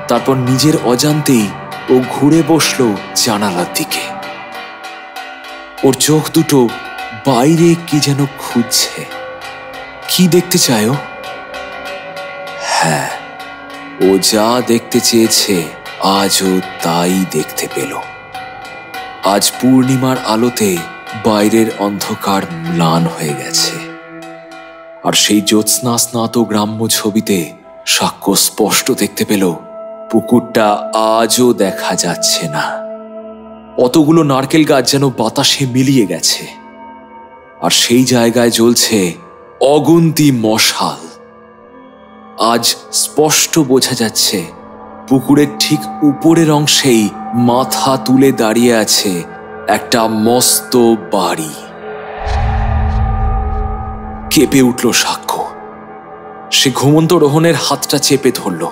তারপর নিজের অজান্তেই ও ঘুরে বসল জানালার দিকে। ওর চোখ দুটো বাইরে কি যেন খুঁজছে। কি দেখতে চায় ও? হ্যাঁ, ও যা দেখতে চেয়েছে আজও তাই দেখতে পেল। আজ পূর্ণিমার আলোতে বাইরের অন্ধকার ম্লান হয়ে গেছে। আর সেই জ্যোৎস্না স্নাত গ্রাম্য ছবিতে সাক্ষ্য স্পষ্ট দেখতে পেল পুকুরটা আজও দেখা যাচ্ছে না। অতগুলো নারকেল গাছ যেন বাতাসে মিলিয়ে গেছে, আর সেই জায়গায় জ্বলছে অগুন্তি মশাল। আজ স্পষ্ট বোঝা যাচ্ছে পুকুরের ঠিক উপরের অংশেই মাথা তুলে দাঁড়িয়ে আছে একটা মস্ত বাড়ি। কেঁপে উঠল সাক্ষ্য। সে ঘুমন্ত রোহনের হাতটা চেপে ধরল।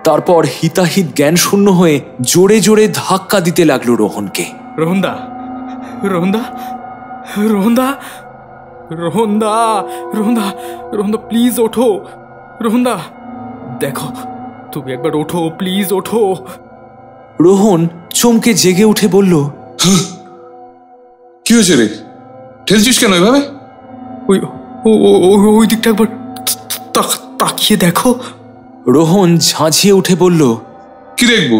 তারপর হিতাহিত জ্ঞান শূন্য হয়ে জোরে জোরে ধাক্কা দিতে লাগলো রোহনকে। রোহনদা, রোহনদা, রোহনদা, রোহনদা, রোহনদা, রোহনদা, প্লিজ ওঠো। রোহনদা, দেখো, তুমি একবার ওঠো, প্লিজ ওঠো। রোহন চমকে জেগে উঠে বলল, কি হয়েছে রে? ঠেলছিস কেন এভাবে? ওই দিকটা একবার তাকিয়ে দেখো। রোহন ঝাঁঝিয়ে উঠে বলল, কি দেখবো?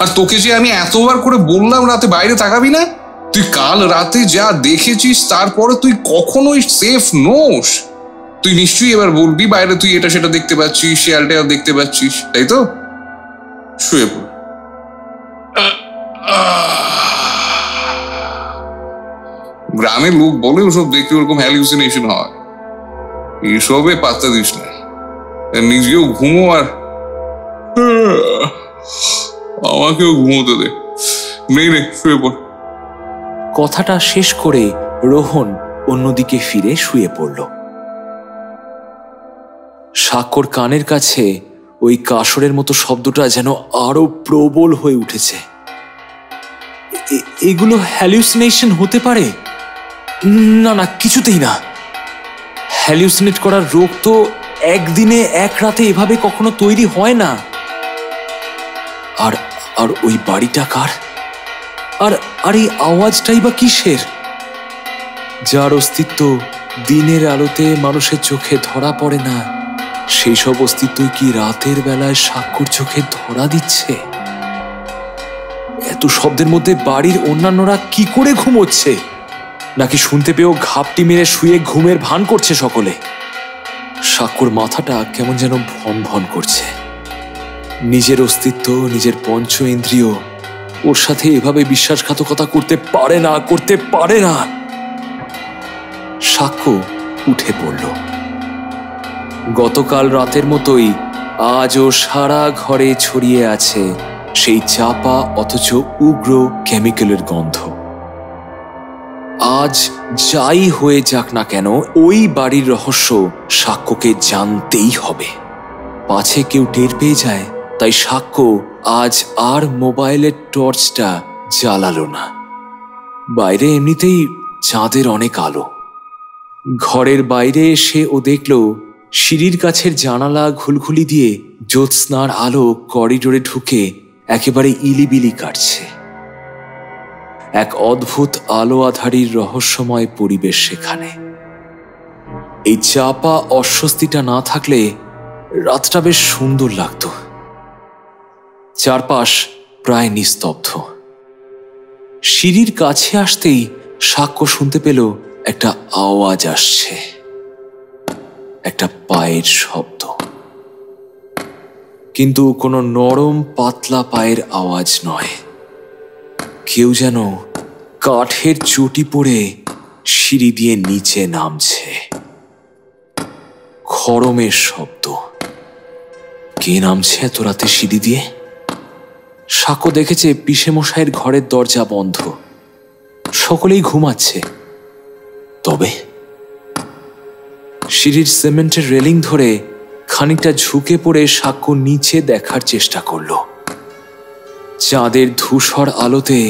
আর তোকে যে আমি এতবার করে বললাম রাতে বাইরে তাকাবি না, তুই কাল রাতে যা দেখেছিস তারপরে তুই কখনোই সেফ নোস। তুই নিশ্চয়ই এবার বলবি বাইরে তুই এটা সেটা দেখতে পাচ্ছিস, শেয়ালটা দেখতে পাচ্ছিস, তাই তো? শুয়ে পড়। গ্রামের লোক বলে ওসব দেখে ওরকম হ্যালুসিনেশন হয়, এসবে পাত্তা দিস না, নিজেও ঘুমো আর আমাকেও ঘুমোতে দে। নেই রে, শুয়ে পড়। কথাটা শেষ করে রোহন অন্যদিকে ফিরে শুয়ে পড়ল। সাক্ষ্যর কানের কাছে ওই কাসরের মতো শব্দটা যেন আরো প্রবল হয়ে উঠেছে। এগুলো হ্যালুসিনেশন হতে পারে? না না, কিছুতেই না। হ্যালুসিনেট করার রোগ তো একদিনে এক রাতে এভাবে কখনো তৈরি হয় না। আর আর ওই বাড়িটা কার? আর এই আওয়াজটাই বা কিসের? যার অস্তিত্ব দিনের আলোতে মানুষের চোখে ধরা পড়ে না, সেই সব অস্তিত্বই কি রাতের বেলায় সাক্ষ্যর চোখে ধরা দিচ্ছে? এত শব্দের মধ্যে বাড়ির অন্যান্যরা কি করে ঘুমোচ্ছে? নাকি শুনতে পেয়েও ঘাপটি মেরে শুয়ে ঘুমের ভান করছে সকলে? সাক্ষ্যর মাথাটা কেমন যেন ভন ভন করছে। নিজের অস্তিত্ব, নিজের পঞ্চ ইন্দ্রিয় ওর সাথে এভাবে বিশ্বাসঘাতকতা করতে পারে না। সাক্ষ্য উঠে পড়ল। গতকাল রাতের মতোই আজও সারা ঘরে ছড়িয়ে আছে সেই চাপা অথচ উগ্র কেমিক্যালের গন্ধ। আজ যাই হয়ে যাক না কেন, ওই বাড়ির রহস্য সাক্ষ্যকে জানতেই হবে। পাছে কেউ টের পেয়ে যায়, তাই সাক্ষ্য আজ আর মোবাইলের টর্চটা জ্বালালো না। বাইরে এমনিতেই চাঁদের অনেক আলো। ঘরের বাইরে এসে ও দেখল সিঁড়ির কাছের জানালা ঘুলঘুলি দিয়ে জ্যোৎস্নার আলো করিডোরে ঢুকে একেবারে ইলিবিলি কাটছে। এক অদ্ভুত আলো আধারির রহস্যময় পরিবেশ সেখানে। এই চাপা অস্বস্তিটা না থাকলে রাতটা বেশ সুন্দর লাগত। চারপাশ প্রায় নিস্তব্ধ। সিঁড়ির কাছে আসতেই সাক্ষ্য শুনতে পেল একটা আওয়াজ আসছে, একটা পায়ের শব্দ। কিন্তু কোনো নরম পাতলা পায়ের আওয়াজ নয়। কেউ যেন কাঠের চটি পড়ে সিঁড়ি দিয়ে নিচে নামছে। খড়মের শব্দ। কে নামছে এত রাতে সিঁড়ি দিয়ে? সাক্ষ্য দেখেছে পিসেমশাইয়ের ঘরের দরজা বন্ধ, সকলেই ঘুমাচ্ছে। তবে সিঁড়ির সিমেন্টের রেলিং ধরে খানিকটা ঝুঁকে পড়ে সাক্ষ্য নিচে দেখার চেষ্টা করল। চাঁদের ধূসর আলোতে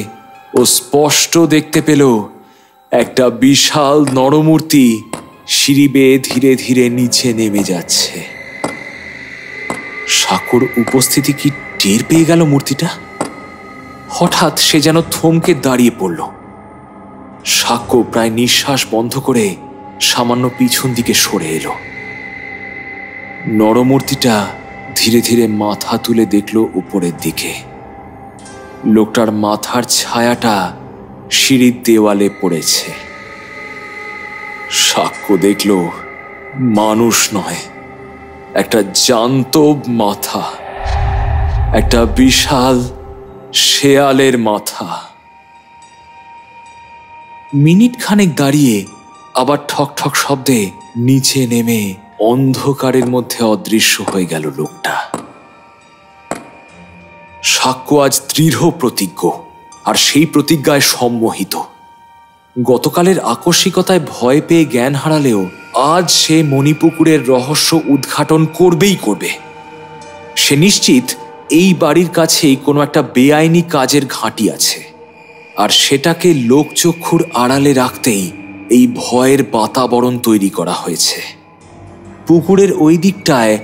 ও স্পষ্ট দেখতে পেল একটা বিশাল নরমূর্তি সিঁড়ি বেয়ে ধীরে ধীরে নিচে নেমে যাচ্ছে। সাক্ষ্যর উপস্থিতি কি টের পেয়ে গেল মূর্তিটা? হঠাৎ সে যেন থমকে দাঁড়িয়ে পড়ল। সাক্ষ্য প্রায় নিঃশ্বাস বন্ধ করে সামান্য পিছন দিকে সরে এলো। নরমূর্তিটা ধীরে ধীরে মাথা তুলে দেখল উপরের দিকে। লোকটার মাথার ছায়াটা সিঁড়ির দেওয়ালে পড়েছে। সাক্ষ্য দেখল মানুষ নয়, একটা জান্তব মাথা, একটা বিশাল শেয়ালের মাথা। মিনিট খানেক দাঁড়িয়ে আবার ঠক ঠক শব্দে নিচে নেমে অন্ধকারের মধ্যে অদৃশ্য হয়ে গেল লোকটা। সাক্ষ্য আজ দৃঢ় প্রতিজ্ঞ, আর সেই প্রতিজ্ঞায় সম্মোহিত। গতকালের আকস্মিকতায় ভয় পেয়ে জ্ঞান হারালেও আজ সে মণিপুকুরের রহস্য উদ্ঘাটন করবেই করবে। সে নিশ্চিত এই বাড়ির কাছেই কোনো একটা বেআইনি কাজের ঘাঁটি আছে, আর সেটাকে লোকচক্ষুর আড়ালে রাখতেই এই ভয়ের বাতাবরণ তৈরি করা হয়েছে। পুকুরের ওই দিকটায়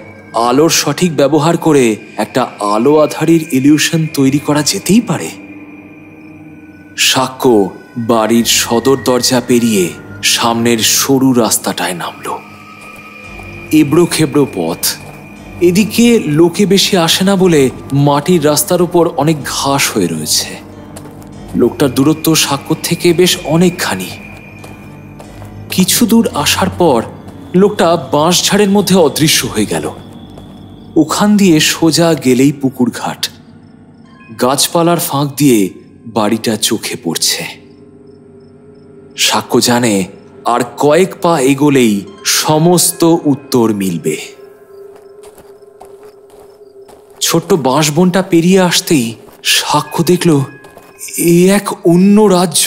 আলোর সঠিক ব্যবহার করে একটা আলো আধারির ইলিউশন তৈরি করা যেতেই পারে। সাক্ষ্য বাড়ির সদর দরজা পেরিয়ে সামনের সরু রাস্তাটায় নামল। এবড়ো খেবড়ো পথ, এদিকে লোকে বেশি আসে না বলে মাটির রাস্তার উপর অনেক ঘাস হয়ে রয়েছে। লোকটার দূরত্ব সাক্ষ্য থেকে বেশ অনেকখানি। কিছু দূর আসার পর লোকটা বাঁশঝাড়ের মধ্যে অদৃশ্য হয়ে গেল। ওখান দিয়ে সোজা গেলেই পুকুর ঘাট। গাছপালার ফাঁক দিয়ে বাড়িটা চোখে পড়ছে। সাক্ষ্য জানে আর কয়েক পা এগোলেই সমস্ত উত্তর মিলবে। ছোট্ট বাঁশবনটা পেরিয়ে আসতেই সাক্ষ্য দেখল এ এক অন্য রাজ্য।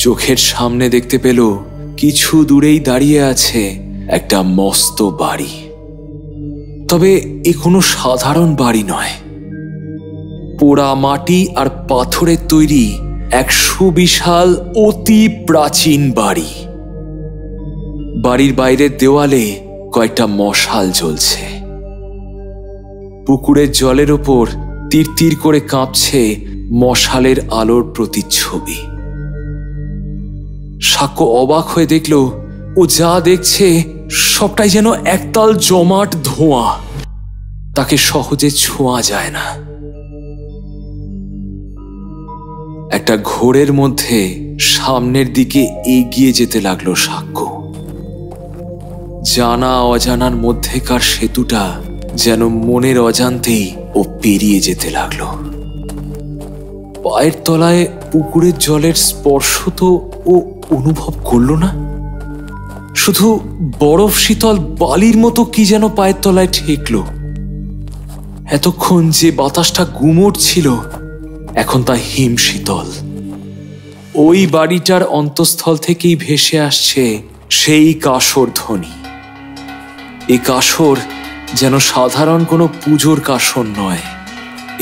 চোখের সামনে দেখতে পেল কিছু দূরেই দাঁড়িয়ে আছে একটা মস্ত বাড়ি। তবে এ কোনো সাধারণ বাড়ি নয়, পোড়া মাটি আর পাথরের তৈরি এক সুবিশাল অতি প্রাচীন বাড়ি। বাড়ির বাইরের দেওয়ালে কয়েকটা মশাল জ্বলছে। পুকুরের জলের ওপর তীর করে কাঁপছে মশালের আলোর প্রতিচ্ছবি। সাক্ষ্য অবাক হয়ে দেখল ও যা দেখছে সবটাই যেন একতাল জমাট ধোঁয়া, তাকে সহজে ছোঁয়া যায় না। একটা ঘোরের মধ্যে সামনের দিকে এগিয়ে যেতে লাগলো সাক্ষ্য। জানা অজানার মধ্যেকার সেতুটা যেন মনের অজান্তেই ও পেরিয়ে যেতে লাগলো। পায়ের তলায় পুকুরের জলের স্পর্শ তো ও অনুভব করল না, শুধু বরফ শীতল বালির মতো কি যেন পায়ের তলায় ঠেকল। এতক্ষণ যে বাতাসটা গুমোট ছিল এখন তা হিম শীতল। ওই বাড়িটার অন্তঃস্থল থেকেই ভেসে আসছে সেই কাসর ধ্বনি। এই কাসর যেন সাধারণ কোনো পুজোর কাসর নয়,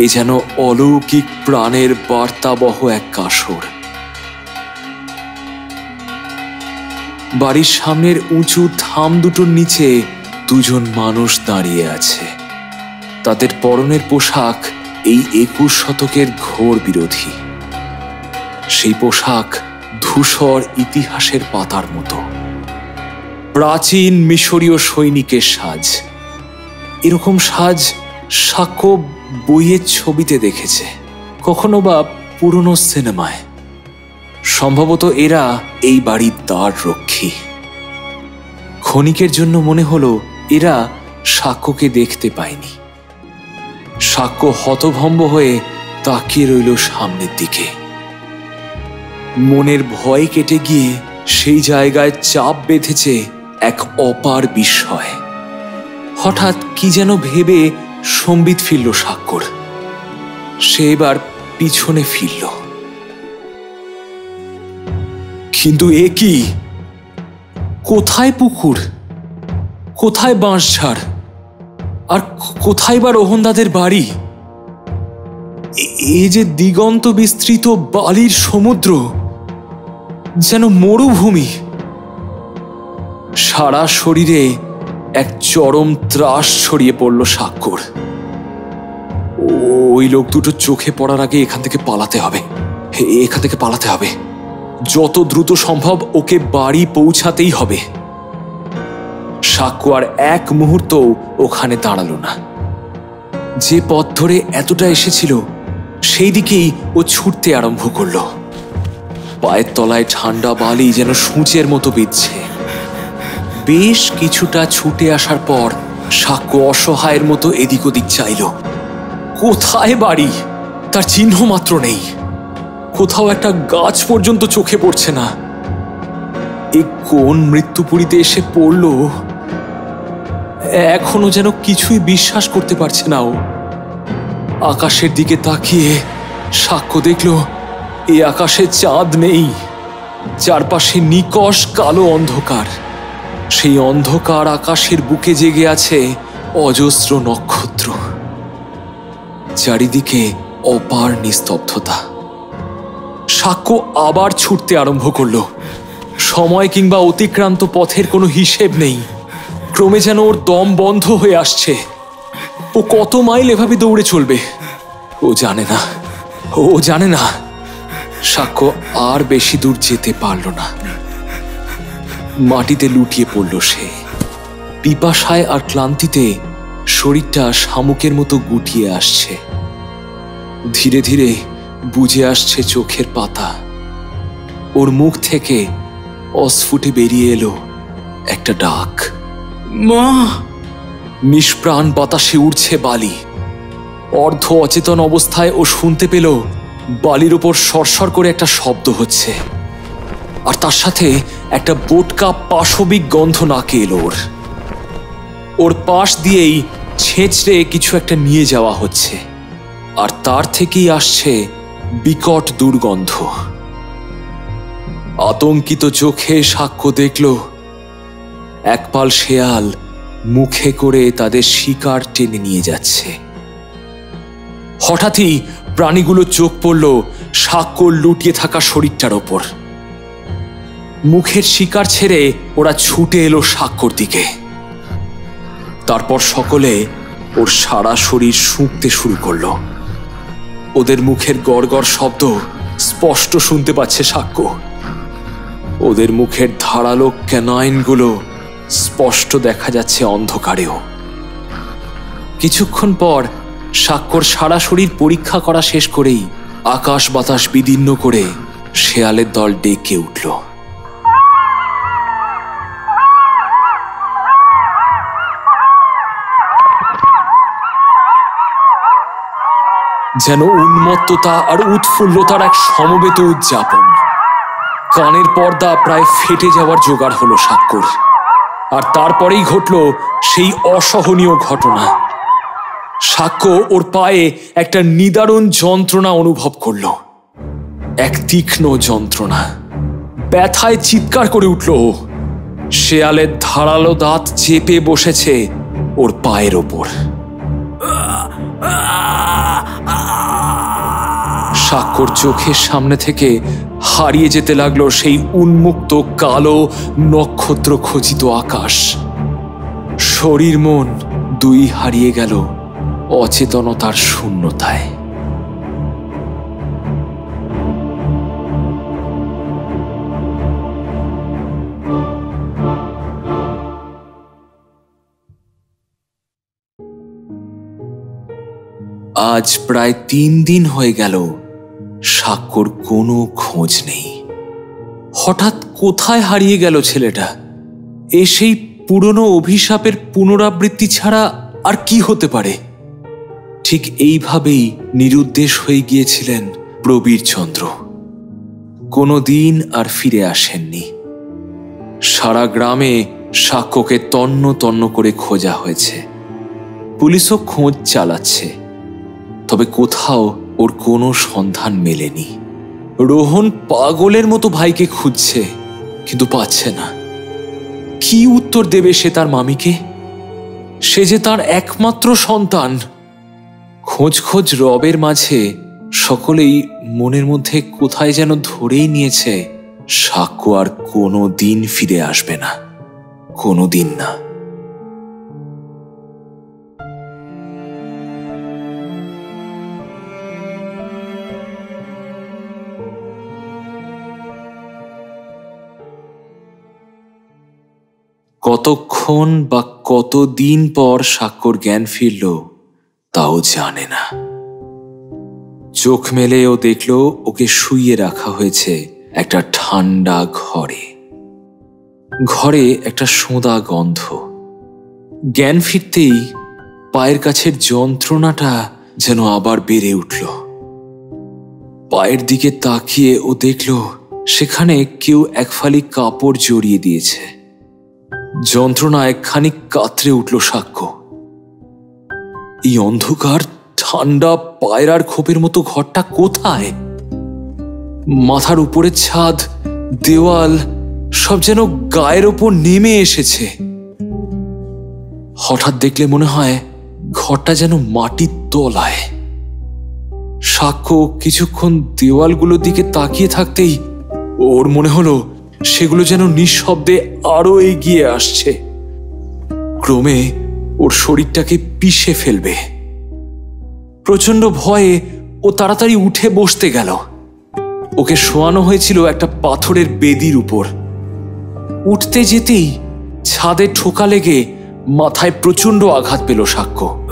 এ যেন অলৌকিক প্রাণের বার্তাবহ এক কাসর। বাড়ির সামনের উঁচু থাম দুটোর নিচে দুজন মানুষ দাঁড়িয়ে আছে। তাদের পরনের পোশাক এই 21 শতকের ঘোর বিরোধী। সেই পোশাক ধূসর ইতিহাসের পাতার মতো, প্রাচীন মিশরীয় সৈনিকের সাজ। এরকম সাজ সাক্ষ্য বইয়ের ছবিতে দেখেছে, কখনো বা পুরনো সিনেমায়। সম্ভবত এরা এই বাড়ির দ্বার রক্ষী। ক্ষণিকের জন্য মনে হলো এরা সাক্ষ্যকে দেখতে পায়নি। সাক্ষ্য হতভম্ব হয়ে তাকিয়ে রইল সামনের দিকে। মনের ভয় কেটে গিয়ে সেই জায়গায় চাপ বেঁধেছে এক অপার বিস্ময়। হঠাৎ কি যেন ভেবে সম্বিত ফিরল সাক্ষ্যর। সে এবার পিছনে ফিরল। কিন্তু এ কি? কোথায় পুকুর, কোথায় বাঁশঝাড়, আর কোথায় বা রোহনদাদের বাড়ি? এ যে দিগন্ত বিস্তৃত বালির সমুদ্র, যেন মরুভূমি। সারা শরীরে এক চরম ত্রাস ছড়িয়ে পড়ল সাক্ষ্যর। ওই লোক দুটো চোখে পড়ার আগে এখান থেকে পালাতে হবে, এখান থেকে পালাতে হবে। যত দ্রুত সম্ভব ওকে বাড়ি পৌঁছাতেই হবে। সাক্ষ্য আর এক মুহূর্ত ওখানে দাঁড়ালো না। যে পথ ধরে এতটা এসেছিল সেই দিকেই ও ছুটতে আরম্ভ করল। পায়ের তলায় ঠান্ডা বালি যেন সূঁচের মতো বিঁধছে। বেশ কিছুটা ছুটে আসার পর সাক্ষ্য অসহায়ের মতো এদিক ওদিক চাইল। কোথায় বাড়ি তার চিহ্ন মাত্র নেই, কোথাও একটা গাছ পর্যন্ত চোখে পড়ছে না। এ কোন মৃত্যুপুরীতে এসে পড়ল, এখনো যেন কিছুই বিশ্বাস করতে পারছে না ও। আকাশের দিকে তাকিয়ে সাক্ষ্য দেখল এই আকাশে চাঁদ নেই, চারপাশে নিকষ কালো অন্ধকার। সেই অন্ধকার আকাশের বুকে জেগে আছে অজস্র নক্ষত্র। চারিদিকে অপার নিস্তব্ধতা। সাক্ষ্য আবার ছুটতে আরম্ভ করল। সময় কিংবা অতিক্রান্ত পথের কোনো হিসেব নেই। ক্রমে যেন ওর দম বন্ধ হয়ে আসছে। ও কত মাইল এভাবে দৌড়ে চলবে ও জানে না, ও জানে না। সাক্ষ্য আর বেশি দূর যেতে পারল না। মাটিতে লুটিয়ে পড়ল সে। পিপাসায় আর ক্লান্তিতে শরীরটা শামুকের মতো গুটিয়ে আসছে। ধীরে ধীরে বুজে আসছে চোখের পাতা। ওর মুখ থেকে অস্ফুটে বেরিয়ে এলো একটা ডাক, মা। নিষ্প্রাণ বাতাসে উড়ছে বালি। অর্ধ অচেতন অবস্থায় ও শুনতে পেল বালির ওপর সরসর করে একটা শব্দ হচ্ছে, আর তার সাথে একটা বোটকা পাশবিক গন্ধ নাকে এলো ওর। ওর পাশ দিয়েই ছেঁচড়ে কিছু একটা নিয়ে যাওয়া হচ্ছে, আর তার থেকেই আসছে বিকট দুর্গন্ধ। আতঙ্কিত চোখে সাক্ষ্য দেখল একপাল শেয়াল মুখে করে তাদের শিকার টেনে নিয়ে যাচ্ছে। হঠাৎই প্রাণীগুলো চোখ পড়ল সাক্ষ্যর লুটিয়ে থাকা শরীরটার ওপর। মুখের শিকার ছেড়ে ওরা ছুটে এলো সাক্ষ্যর দিকে। তারপর সকলে ওর সারা শরীর শুঁকতে শুরু করলো। ওদের মুখের গড়গড় শব্দ স্পষ্ট শুনতে পাচ্ছে সাক্ষ্য। ওদের মুখের ধারালো ক্যানাইনগুলো স্পষ্ট দেখা যাচ্ছে অন্ধকারেও। কিছুক্ষণ পর সাক্ষ্যর সারা শরীর পরীক্ষা করা শেষ করেই আকাশ বাতাস বিদীর্ণ করে শেয়ালের দল ডেকে উঠল। যেন উন্মত্ততা আর উৎফুল্লতার এক সমবেত উদযাপন। কানের পর্দা প্রায় ফেটে যাওয়ার জোগাড় হলো সাক্ষ্যর। আর তারপরেই ঘটল সেই অসহনীয় ঘটনা। সাক্ষ্য ওর পায়ে একটা নিদারুণ যন্ত্রণা অনুভব করল, এক তীক্ষ্ণ যন্ত্রণা। ব্যথায় চিৎকার করে উঠল ও। শেয়ালের ধারালো দাঁত চেপে বসেছে ওর পায়ের ওপর। সাক্ষ্যর চোখের সামনে থেকে হারিয়ে যেতে লাগলো সেই উন্মুক্ত কালো নক্ষত্র খচিত আকাশ। শরীর মন দুই হারিয়ে গেল অচেতনতার শূন্যতায়। আজ প্রায় 3 দিন হয়ে গেল সাক্ষ্যর কোনো খোঁজ নেই। হঠাৎ কোথায় হারিয়ে গেল ছেলেটা? এ সেই পুরনো অভিশাপের পুনরাবৃত্তি ছাড়া আর কি হতে পারে? ঠিক এইভাবেই নিরুদ্দেশ হয়ে গিয়েছিলেন প্রবীরচন্দ্র। কোনো দিন আর ফিরে আসেননি। সারা গ্রামে সাক্ষ্যকে তন্ন তন্ন করে খোঁজা হয়েছে। পুলিশও খোঁজ চালাচ্ছে, তবে কোথাও ওর কোনো সন্ধান মেলেনি। রোহন পাগলের মতো ভাইকে খুঁজছে, কিন্তু পাচ্ছে না। কি উত্তর দেবে সে তার মামিকে? সে যে তার একমাত্র সন্তান। খোঁজ খোঁজ রবের মাঝে সকলেই মনের মধ্যে কোথায় যেন ধরেই নিয়েছে সাক্ষ্য আর কোনো দিন ফিরে আসবে না, কোনো দিন না। কতক্ষণ বা কতদিন পর সাক্ষ্যর জ্ঞান ফিরল তাও জানে না। চোখ মেলে ও দেখল ওকে শুইয়ে রাখা হয়েছে একটা ঠান্ডা ঘরে। ঘরে একটা সোঁদা গন্ধ। জ্ঞান ফিরতেই পায়ের কাছের যন্ত্রণাটা যেন আবার বেড়ে উঠল। পায়ের দিকে তাকিয়ে ও দেখল সেখানে কেউ এক ফালি কাপড় জড়িয়ে দিয়েছে। যন্ত্রণায় খানিক কাতরে উঠল সাক্ষ্য। এই অন্ধকার ঠান্ডা পায়রার খোপের মতো ঘরটা কোথায়? মাথার উপরে ছাদ, দেওয়াল সব যেন গায়ের ওপর নেমে এসেছে। হঠাৎ দেখলে মনে হয় ঘরটা যেন মাটির তলায়। সাক্ষ্য কিছুক্ষণ দেওয়ালগুলোর দিকে তাকিয়ে থাকতেই ওর মনে হলো সেগুলো যেন নিঃশব্দে আরো এগিয়ে আসছে। ক্রমে ওর শরীরটাকে পিষে ফেলবে। প্রচন্ড ভয়ে ও তাড়াতাড়ি উঠে বসতে গেল। ওকে শোয়ানো হয়েছিল একটা পাথরের বেদির উপর। উঠতে যেতেই ছাদে ঠোকা লেগে মাথায় প্রচন্ড আঘাত পেল সাক্ষ্য।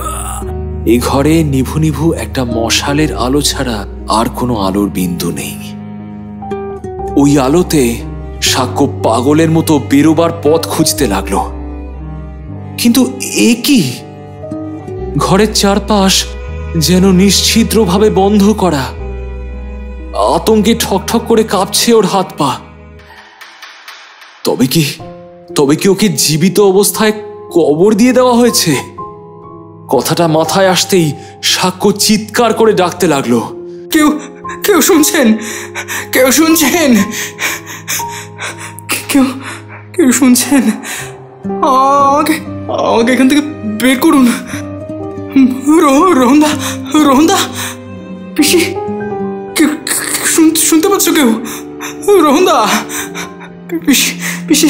এই ঘরে নিভু নিভু একটা মশালের আলো ছাড়া আর কোনো আলোর বিন্দু নেই। ওই আলোতে সাক্ষ্য পাগলের মতো বেরোবার পথ খুঁজতে লাগলো। কিন্তু এ কি? ঘরের চারপাশ যেন নিশ্ছিদ্রভাবে বন্ধ করা। আতঙ্কে ঠকঠক করে কাঁপছে ওর হাত পা। তবে কি ওকে জীবিত অবস্থায় কবর দিয়ে দেওয়া হয়েছে? কথাটা মাথায় আসতেই সাক্ষ্য চিৎকার করে ডাকতে লাগলো, কেউ কেউ শুনছেন? কেউ শুনছেন? কেউ কেউ শুনছেন? আমাকে আমাকে এখান থেকে বের করুন। রোহনদা, রোহনদা, পিসি, শুনতে পাচ্ছ কেউ? রোহনদা, পিসি, পিসি,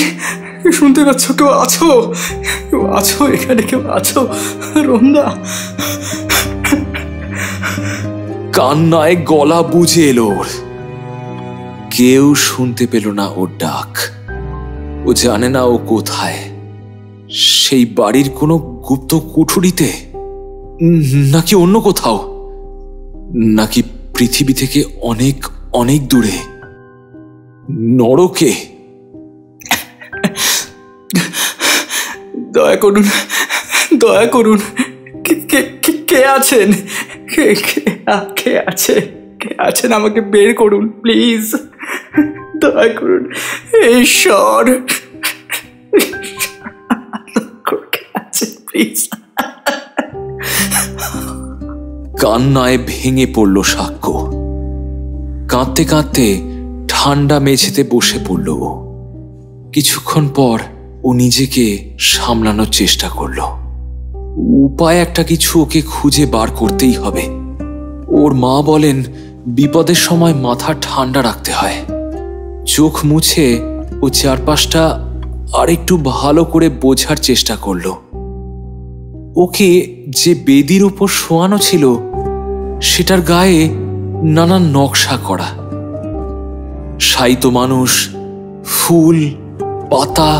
শুনতে পাচ্ছ? কেউ আছো? কেউ আছো এখানে? কেউ আছো? রোহনদা। কান্নায় গলা বুঝে এলো ওর। কেউ শুনতে পেল না ওর ডাক। ও জানে না ও কোথায়। সেই বাড়ির কোনো গুপ্ত কুঠুরিতে, নাকি অন্য কোথাও, নাকি পৃথিবী থেকে অনেক অনেক দূরে নরকে। দয়া করুন, দয়া করুন। কে আছেন? কে আছেন? আমাকে বের করুন প্লিজ, দয়া করুন। ঈশ্বর, কে আছে প্লিজ? কান্নায় ভেঙে পড়ল সাক্ষ্য। কাঁদতে কাঁদতে ঠান্ডা মেঝেতে বসে পড়ল ও। কিছুক্ষণ পর ও নিজেকে সামলানোর চেষ্টা করল। উপায় একটা কিছু ওকে খুঁজে বার করতেই হবে। ওর মা বলেন বিপদের সময় মাথা ঠান্ডা রাখতে হয়। চোখ মুছে ও চারপাশটা আরেকটু ভালো করে বোঝার চেষ্টা করল। ওকে যে বেদির উপর শোয়ানো ছিল সেটার গায়ে নানান নকশা করা। শায়িত মানুষ, ফুল, পাতা,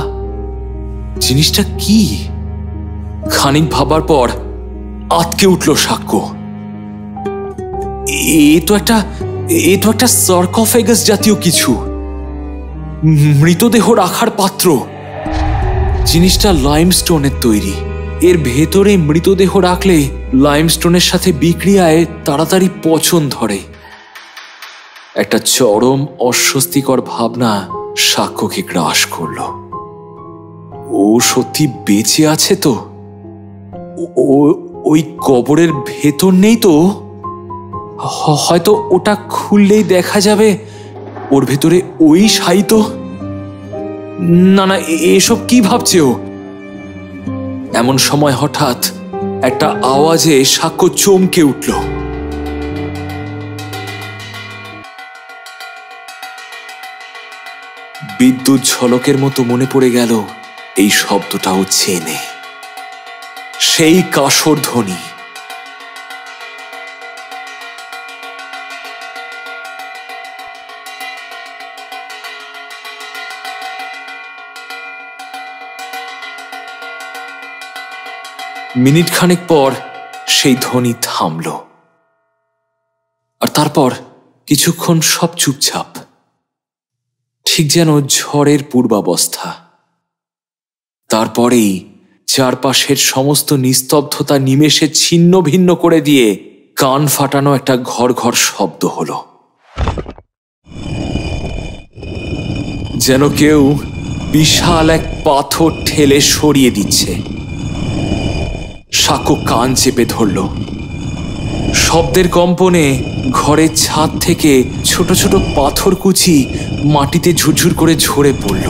জিনিসটা কি? খানিক ভাবার পর আটকে উঠল সাক্ষ্য। এ তো একটা সার্কোফেগাস জাতীয় কিছু। মৃতদেহ রাখার পাত্র। জিনিসটা লাইমস্টোনের তৈরি। এর ভেতরে মৃতদেহ রাখলে লাইমস্টোনের সাথে বিক্রিয়ায় তাড়াতাড়ি পচন ধরে। একটা চরম অস্বস্তিকর ভাবনা সাক্ষ্যকে গ্রাস করল। ও সত্যি বেঁচে আছে তো? ওই কবরের ভেতর নেই তো? হয়তো ওটা খুললেই দেখা যাবে ওর ভেতরে ওই শায়িত। না না, এসব কি ভাবছে ও? এমন সময় হঠাৎ একটা আওয়াজে সাক্ষ্য চমকে উঠল। বিদ্যুৎ ঝলকের মতো মনে পড়ে গেল এই শব্দটাও চেনে। সেই কাসর ধ্বনি। মিনিট খানেক পর সেই ধ্বনি থামল। আর তারপর কিছুক্ষণ সব চুপচাপ। ঠিক যেন ঝড়ের পূর্বাবস্থা। তারপরেই চারপাশের সমস্ত নিস্তব্ধতা নিমেষে ছিন্ন ভিন্ন করে দিয়ে কান ফাটানো একটা ঘর ঘর শব্দ হলো, যেন কেউ বিশাল এক পাথর ঠেলে সরিয়ে দিচ্ছে। সাক্ষ্য কান চেপে ধরল। শব্দের কম্পনে ঘরের ছাদ থেকে ছোট ছোট পাথর কুচি মাটিতে ঝুরঝুর করে ঝরে পড়ল।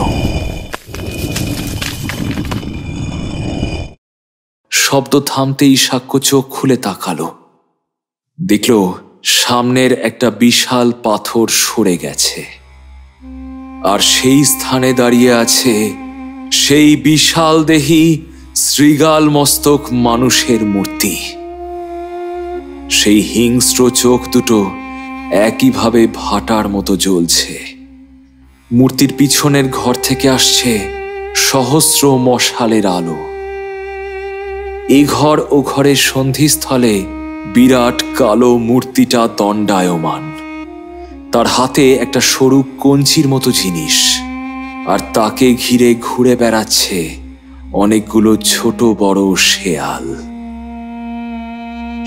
শব্দ থামতেই সাক্ষ্য চোখ খুলে তাকালো। দেখল সামনের একটা বিশাল পাথর সরে গেছে, আর সেই স্থানে দাঁড়িয়ে আছে সেই বিশাল দেহী শৃগাল মস্তক মানুষের মূর্তি। সেই হিংস্র চোখ দুটো একইভাবে ভাটার মতো জ্বলছে। মূর্তির পিছনের ঘর থেকে আসছে সহস্র মশালের আলো। এই ঘর ও ঘরের সন্ধিস্থলে বিরাট কালো মূর্তিটা দণ্ডায়মান। তার হাতে একটা সরু কঞ্চির মতো জিনিস, আর তাকে ঘিরে ঘুরে বেড়াচ্ছে অনেকগুলো ছোট বড় শেয়াল।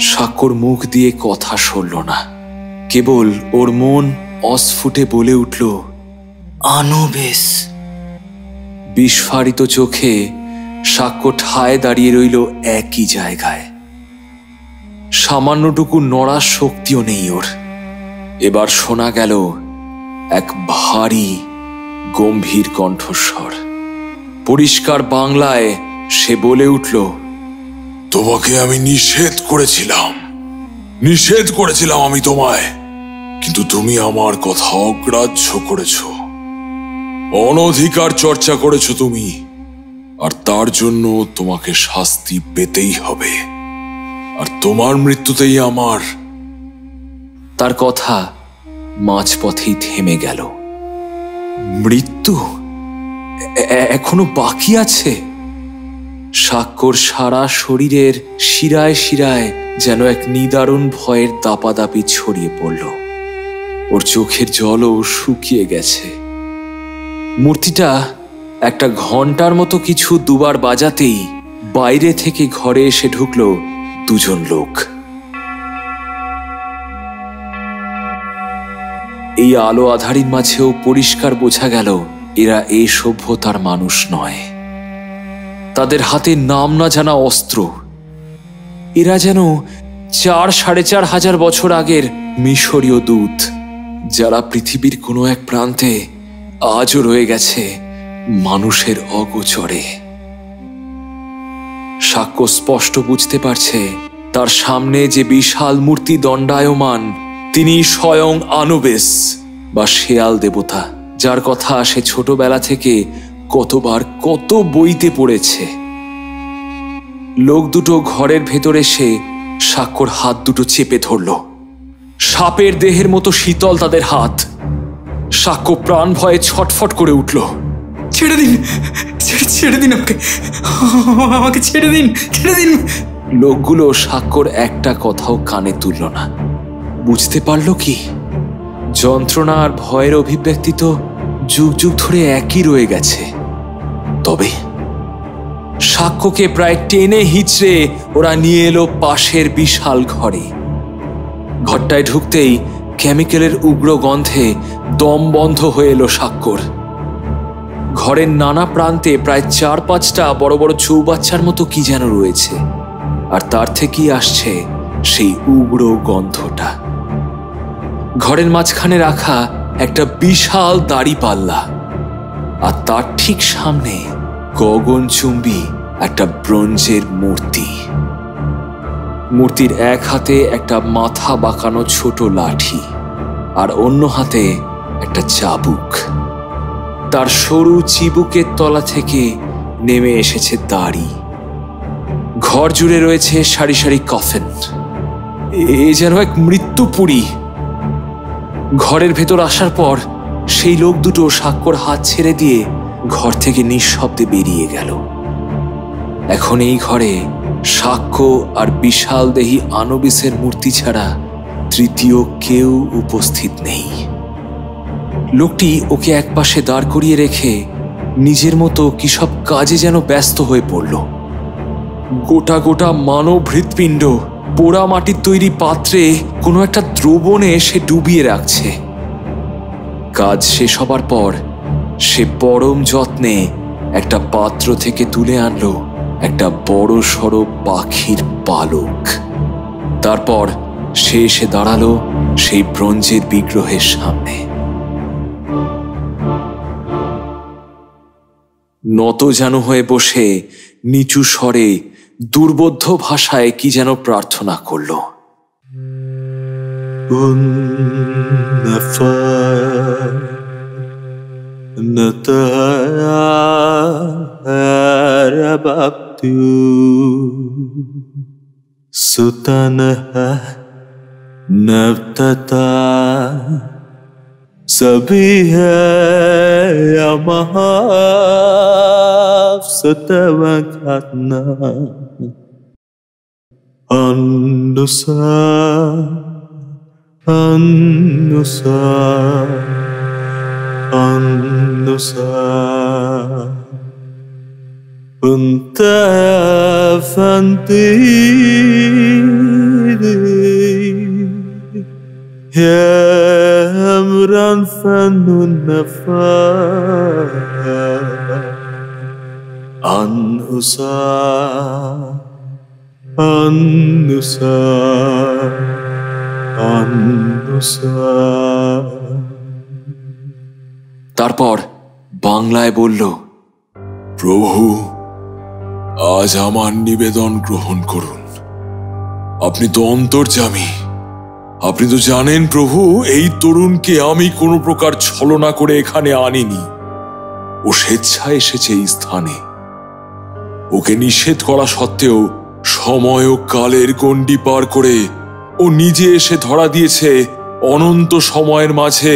সাক্ষ্যর মুখ দিয়ে কথা সরল না, কেবল ওর মন অস্ফুটে বলে উঠল, আনুবিস। বিস্ফারিত চোখে সাক্ষ্য ঠায় দাঁড়িয়ে রইল একই জায়গায়। সামান্যটুকু নড়ার শক্তিও নেই ওর। এবার শোনা গেল এক ভারী গম্ভীর কণ্ঠস্বর। পরিষ্কার বাংলায় সে বলে উঠল, তোমাকে আমি নিষেধ করেছিলাম আমি তোমায়, কিন্তু তুমি আমার কথা অগ্রাহ্য করেছ। অনধিকার চর্চা করেছ তুমি, আর তার জন্য তোমাকে শাস্তি পেতেই হবে। আর তোমার মৃত্যুতেই আমার। তার কথা মাঝপথেই থেমে গেল। মৃত্যু এখনো বাকি আছে? সাক্ষ্যর সারা শরীরের শিরায় শিরায় যেন এক নিদারুণ ভয়ের দাপাদাপি ছড়িয়ে পড়ল। ওর চোখের জলও শুকিয়ে গেছে। মূর্তিটা একটা ঘন্টার মতো কিছু দুবার বাজাতেই বাইরে থেকে ঘরে এসে ঢুকল দুজন লোক। এই আলো আধারির মাঝেও পরিষ্কার বোঝা গেল এরা এই সভ্যতার মানুষ নয়। তাদের হাতে নাম না জানা অস্ত্র। এরা যেন 4-4,500 বছর আগের মিশরীয় দূত, যারা পৃথিবীর কোনো এক প্রান্তে আজও রয়ে গেছে মানুষের অগোচরে। সাক্ষ্য স্পষ্ট বুঝতে পারছে তার সামনে যে বিশাল মূর্তি দণ্ডায়মান, তিনি স্বয়ং আনুবিস বা শেয়াল দেবতা, যার কথা সে ছোটবেলা থেকে কতবার কত বইতে পড়েছে। লোক দুটো ঘরের ভেতরে এসে সাক্ষ্যর হাত দুটো চেপে ধরল। সাপের দেহের মতো শীতল তাদের হাত। সাক্ষ্য প্রাণ ভয়ে ছটফট করে উঠল। ছেড়ে দিন, ছেড়ে দিন আমাকে ছেড়ে দিন। লোকগুলো সাক্ষ্যর একটা কথাও কানে তুলল না। বুঝতে পারল কি, যন্ত্রণা আর ভয়ের অভিব্যক্তি তো যুগ যুগ ধরে একই রয়ে গেছে। তবে সাক্ষ্যকে প্রায় টেনে হিচড়ে ওরা নিয়ে এলো পাশের বিশাল ঘরে। ঘরটায় ঢুকতেই কেমিক্যালের উগ্র গন্ধে দম বন্ধ হয়ে এলো সাক্ষ্যর। ঘরের নানা প্রান্তে প্রায় 4-5টা বড় বড় চৌবাচ্চার মতো কি যেন রয়েছে, আর তার থেকেই আসছে সেই উগ্র গন্ধটা। ঘরের মাঝখানে রাখা একটা বিশাল দাড়িপাল্লা, আর তার ঠিক সামনে গগনচুম্বী একটা ব্রোঞ্জের মূর্তি। মূর্তির এক হাতে একটা মাথা বাঁকানো ছোট লাঠি, আর অন্য হাতে একটা চাবুক। তার সরু চিবুকের তলা থেকে নেমে এসেছে দাড়ি। ঘর জুড়ে রয়েছে সারি সারি কফিন। এ যেন এক মৃত্যুপুরী। ঘরের ভেতর আসার পর সেই লোক দুটো সাক্ষ্যর হাত ছেড়ে দিয়ে ঘর থেকে নিঃশব্দে বেরিয়ে গেল। এখন এই ঘরে সাক্ষ্য আর বিশাল দেহী আনুবিসের মূর্তি ছাড়া তৃতীয় কেউ উপস্থিত নেই। লোকটি ওকে একপাশে দাঁড় করিয়ে রেখে নিজের মতো কি সব কাজে যেন ব্যস্ত হয়ে পড়ল। গোটা গোটা মানব হৃৎপিণ্ড পোড়া মাটির তৈরি পাত্রে কোনো একটা দ্রবণে সে ডুবিয়ে রাখছে। কাজ শেষ হবার পর সে পরম যত্নে একটা পাত্র থেকে তুলে আনলো একটা বড় সড়ো পাখির পালক। তারপর সে এসে দাঁড়ালো সেই ব্রোঞ্জের বিগ্রহের সামনে। নতজানু হয়ে বসে নিচু স্বরে দুর্বোধ্য ভাষায় কি যেন প্রার্থনা করল। सभी है सतवना अनुसार अनुसार अनुसार unta fanti Hamran fanun nafa Anusa Anusa Anusa তারপর বাংলায় বলল, প্রভু, আজ আমার নিবেদন গ্রহণ করুন। আপনি তো অন্তর্যামী। আপনি তো জানেন প্রভু, এই তরুণকে আমি কোনো প্রকার ছলনা করে এখানে আনিনি। ও স্বেচ্ছায় এসেছে এই স্থানে। ওকে নিষেধ করা সত্ত্বেও সময় ও কালের গণ্ডি পার করে ও নিজে এসে ধরা দিয়েছে অনন্ত সময়ের মাঝে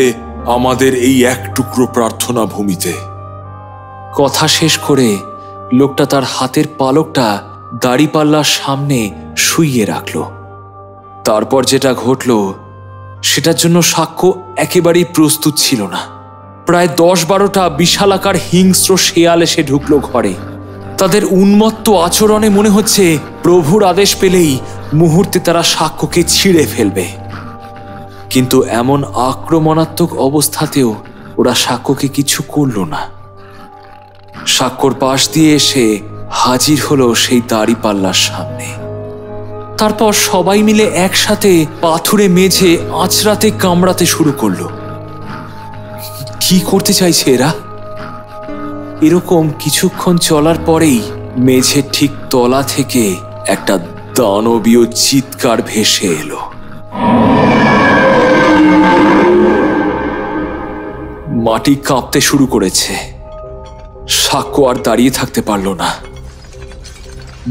আমাদের এই এক টুকরো প্রার্থনা ভূমিতে। কথা শেষ করে লোকটা তার হাতের পালকটা দাড়িপাল্লার সামনে শুইয়ে রাখল। তারপর যেটা ঘটল সেটার জন্য সাক্ষ্য একেবারেই প্রস্তুত ছিল না। প্রায় 10-12টা বিশালাকার হিংস্র শেয়াল এসে ঢুকল ঘরে। তাদের উন্মত্ত আচরণে মনে হচ্ছে প্রভুর আদেশ পেলেই মুহূর্তে তারা সাক্ষ্যকে ছিঁড়ে ফেলবে। কিন্তু এমন আক্রমণাত্মক অবস্থাতেও ওরা সাক্ষ্যকে কিছু করল না। সাক্ষ্যর পাশ দিয়ে এসে হাজির হলো সেই দাড়িপাল্লার সামনে। তারপর সবাই মিলে একসাথে পাথুরে মেঝে আঁচড়াতে কামড়াতে শুরু করলো। কি করতে চাইছে এরা? এরকম কিছুক্ষণ চলার পরেই মেঝের ঠিক তলা থেকে একটা দানবীয় চিৎকার ভেসে এলো। মাটি কাঁপতে শুরু করেছে। সাক্ষ্য আর দাঁড়িয়ে থাকতে পারল না,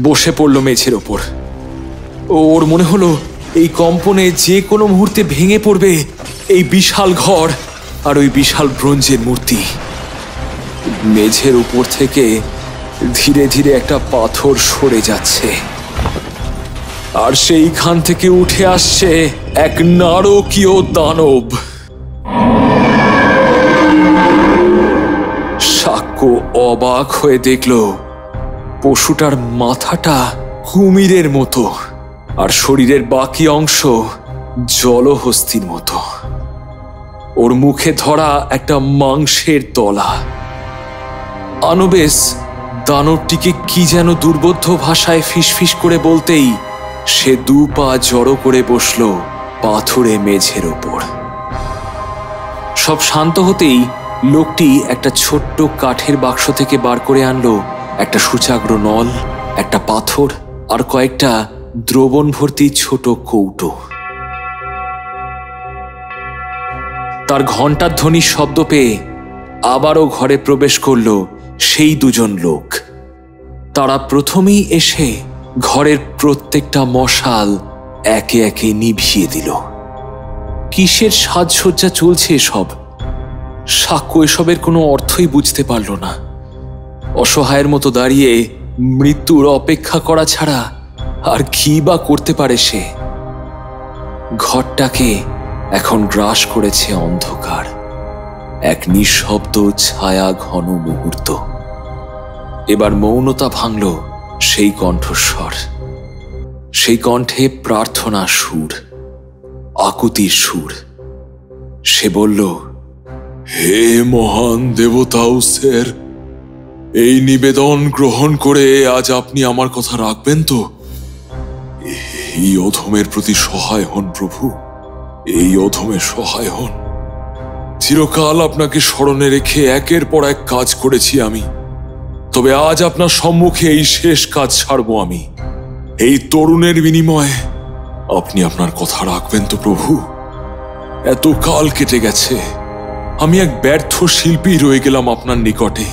বসে পড়ল মেঝের ওপর। ওর মনে হলো এই কম্পনে যে কোনো মুহূর্তে ভেঙে পড়বে এই বিশাল ঘর আর ওই বিশাল ব্রোঞ্জের মূর্তি। মেঝের উপর থেকে ধীরে ধীরে একটা পাথর সরে যাচ্ছে, আর সেইখান থেকে উঠে আসছে এক নারকীয় দানব। সাক্ষ্য অবাক হয়ে দেখল পশুটার মাথাটা কুমিরের মতো আর শরীরের বাকি অংশ জলহস্তির মতো। ওর মুখে ধরা একটা মাংসের তলা। আনুবেস দানবটিকে কি যেন দুর্বোধ্য ভাষায় ফিসফিস করে বলতেই সে 2 পা জড়ো করে বসল পাথুরে মেঝের ওপর। সব শান্ত হতেই লোকটি একটা ছোট্ট কাঠের বাক্স থেকে বার করে আনলো একটা সূচাগ্র নল, একটা পাথর আর কয়েকটা দ্রবণ ভর্তি ছোট কৌটো। তার ঘণ্টার ধ্বনির শব্দ পেয়ে আবারও ঘরে প্রবেশ করল সেই 2 জন লোক। তারা প্রথমেই এসে ঘরের প্রত্যেকটা মশাল একে একে নিভিয়ে দিল। কিসের সাজসজ্জা চলছে এসব? সাক্ষ্য এসবের কোনো অর্থই বুঝতে পারল না। অসহায়ের মতো দাঁড়িয়ে মৃত্যুর অপেক্ষা করা ছাড়া আর কি বা করতে পারে সে? ঘরটাকে এখন গ্রাস করেছে অন্ধকার। এক নিঃশব্দ ছায়া ঘন মুহূর্ত। এবার মৌনতা ভাঙল সেই কণ্ঠস্বর, সেই কণ্ঠে প্রার্থনা সুর, আকুতির সুর। সে বলল, হে মহান দেবতা উসের, এই নিবেদন গ্রহণ করে আজ আপনি আমার কথা রাখবেন তো? এই অধমের প্রতি সহায় হন প্রভু, এই অধমের সহায় হন। চিরকাল আপনাকে স্মরণে রেখে একের পর এক কাজ করেছি আমি, তবে আজ আপনার সম্মুখে এই শেষ কাজ ছাড়ব আমি। এই তরুণের বিনিময়ে আপনি আপনার কথা রাখবেন তো প্রভু? এত কাল কেটে গেছে, আমি এক ব্যর্থ শিল্পী রয়ে গেলাম আপনার নিকটে।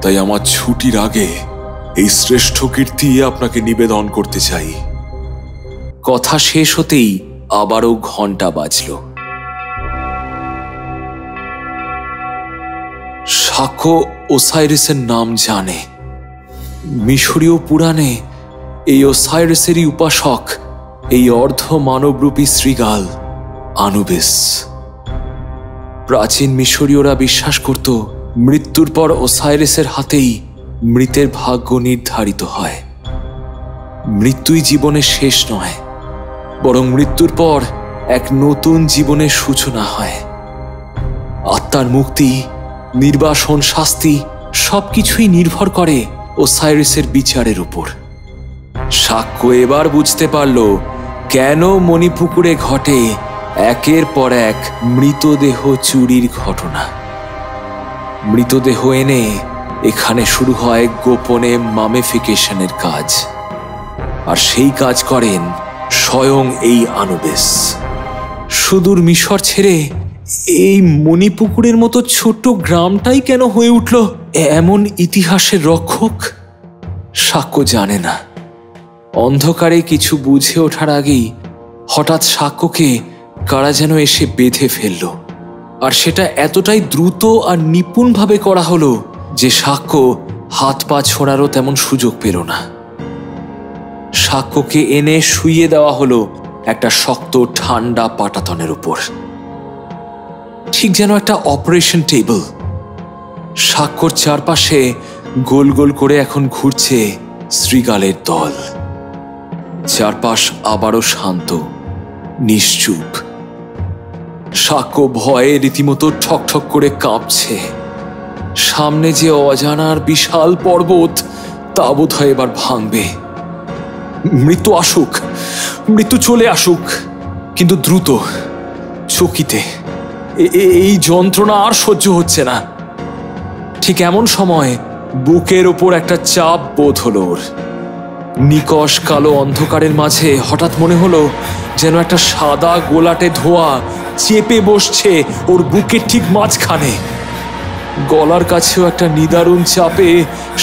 তাই আমার ছুটির আগে এই শ্রেষ্ঠ কীর্তি আপনাকে নিবেদন করতে চাই। কথা শেষ হতেই আবারও ঘণ্টা বাজল। সাক্ষ্য ওসাইরিসের নাম জানে। মিশরীয় পুরাণে এই ওসাইরিসেরই উপাসক এই অর্ধ মানবরূপী শৃগাল আনুবিস। প্রাচীন মিশরীয়রা বিশ্বাস করত মৃত্যুর পর ওসাইরিসের হাতেই মৃতের ভাগ্য নির্ধারিত হয়। মৃত্যুই জীবনের শেষ নয়, বরং মৃত্যুর পর এক নতুন জীবনের সূচনা হয়। আত্মার মুক্তি, নির্বাসন, শাস্তি সবকিছুই নির্ভর করে ওসাইরিসের বিচারের উপর। সাক্ষ্য এবার বুঝতে পারল কেন মণিপুকুরে ঘটে একের পর এক মৃতদেহ চুরির ঘটনা। মৃতদেহ এনে এখানে শুরু হয় গোপনে মামিফিকেশনের কাজ, আর সেই কাজ করেন স্বয়ং এই আনুবিস। সুদূর মিশর ছেড়ে এই মণিপুকুরের মতো ছোট্ট গ্রামটাই কেন হয়ে উঠল এমন ইতিহাসের রক্ষক? সাক্ষ্য জানে না। অন্ধকারে কিছু বুঝে ওঠার আগেই হঠাৎ সাক্ষ্যকে কারা যেন এসে বেঁধে ফেলল, আর সেটা এতটাই দ্রুত আর নিপুণভাবে করা হলো যে সাক্ষ্য হাত পা ছোড়ারও তেমন সুযোগ পেল না। সাক্ষ্যকে এনে শুইয়ে দেওয়া হলো একটা শক্ত ঠান্ডা পাটাতনের উপর, ঠিক যেন একটা অপারেশন টেবিল। সাক্ষ্যর চারপাশে গোল গোল করে এখন ঘুরছে শৃগালের দল। চারপাশ আবারও শান্ত, নিশ্চুপ। সাক্ষ্য ভয়ে রীতিমতো ঠকঠক করে কাঁপছে। সামনে যে অজানার বিশাল পর্বত, তা বোধহয় এবার ভাঙবে। মৃত্যু আসুক, মৃত্যু চলে আসুক, কিন্তু দ্রুত, চকিতে। এই যন্ত্রণা আর সহ্য হচ্ছে না। ঠিক এমন সময় বুকের ওপর একটা চাপ বোধ হলো ওর। নিকষ কালো অন্ধকারের মাঝে হঠাৎ মনে হলো যেন একটা সাদা গোলাটে ধোঁয়া চেপে বসছে ওর বুকের ঠিক মাঝখানে। গলার কাছেও একটা নিদারুণ চাপে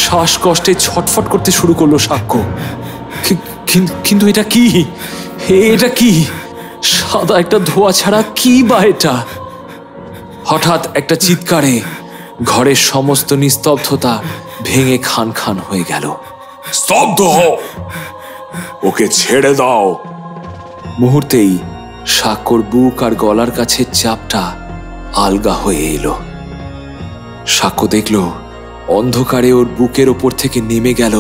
শ্বাসকষ্টে ছটফট করতে শুরু করলো সাক্ষ্য। কিন্তু এটা কি? এটা কি? সাদা একটা ধোঁয়া ছাড়া কি বা এটা? হঠাৎ একটা চিৎকারে ঘরের সমস্ত নিস্তব্ধতা ভেঙে খান খান হয়ে গেল। স্তব্ধ হও, ওকে ছেড়ে দাও। মুহূর্তেই সাক্ষ্যর বুক আর গলার কাছে চাপটা আলগা হয়ে এলো। সাক্ষ্য দেখল অন্ধকারে ওর বুকের ওপর থেকে নেমে গেল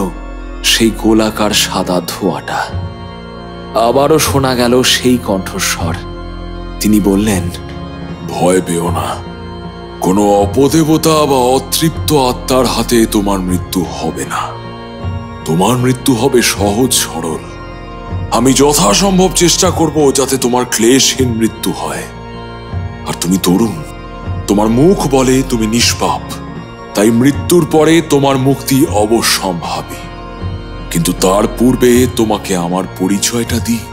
সেই গোলাকার সাদা ধোঁয়াটা। আবারও শোনা গেল সেই কণ্ঠস্বর। তিনি বললেন, ভয় পেও না, কোনো অপদেবতা বা অতৃপ্ত আত্মার হাতে তোমার মৃত্যু হবে না। তোমার মৃত্যু হবে সহজ সরল। আমি যথাসম্ভব চেষ্টা করব যাতে তোমার ক্লেশহীন মৃত্যু হয়। আর তুমি তরুণ, তোমার মুখ বলে তুমি নিষ্পাপ, তাই মৃত্যুর পরে তোমার মুক্তি অবশ্যম্ভাবী। কিন্তু তার পূর্বে তোমাকে আমার পরিচয়টা দিই,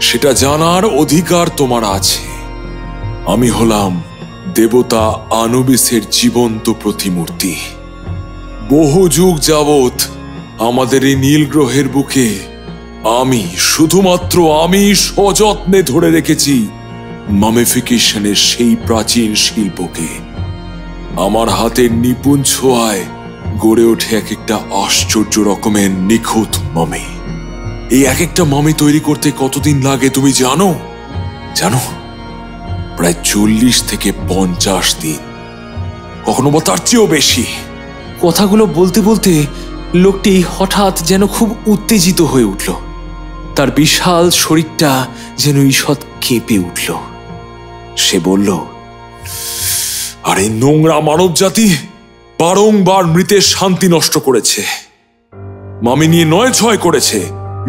সেটা জানার অধিকার তোমার আছে। আমি হলাম দেবতা আনুবিসের জীবন্ত প্রতিমূর্তি। বহু যুগ যাবৎ আমাদের এই নীল গ্রহের বুকে শুধুমাত্র আমি সযত্নে ধরে রেখেছি মামিফিকেশনের সেই প্রাচীন শিল্পকে। আমার হাতের নিপুণ ছোঁয়ায় গড়ে ওঠে এক একটা আশ্চর্য রকমের নিখুঁত মামি। এই এক একটা মামি তৈরি করতে কতদিন লাগে তুমি জানো? জানো? প্রায় 40 থেকে 50 দিন, কখনো বা তার চেয়েও বেশি। কথাগুলো বলতে বলতে লোকটি হঠাৎ যেন খুব উত্তেজিত হয়ে উঠল। তার বিশাল শরীরটা যেন ঈষৎ কেঁপে উঠল। সে বলল, আরে নোংরা মানব জাতি বারংবার মৃতের শান্তি নষ্ট করেছে, মামি নিয়ে 9-6 করেছে,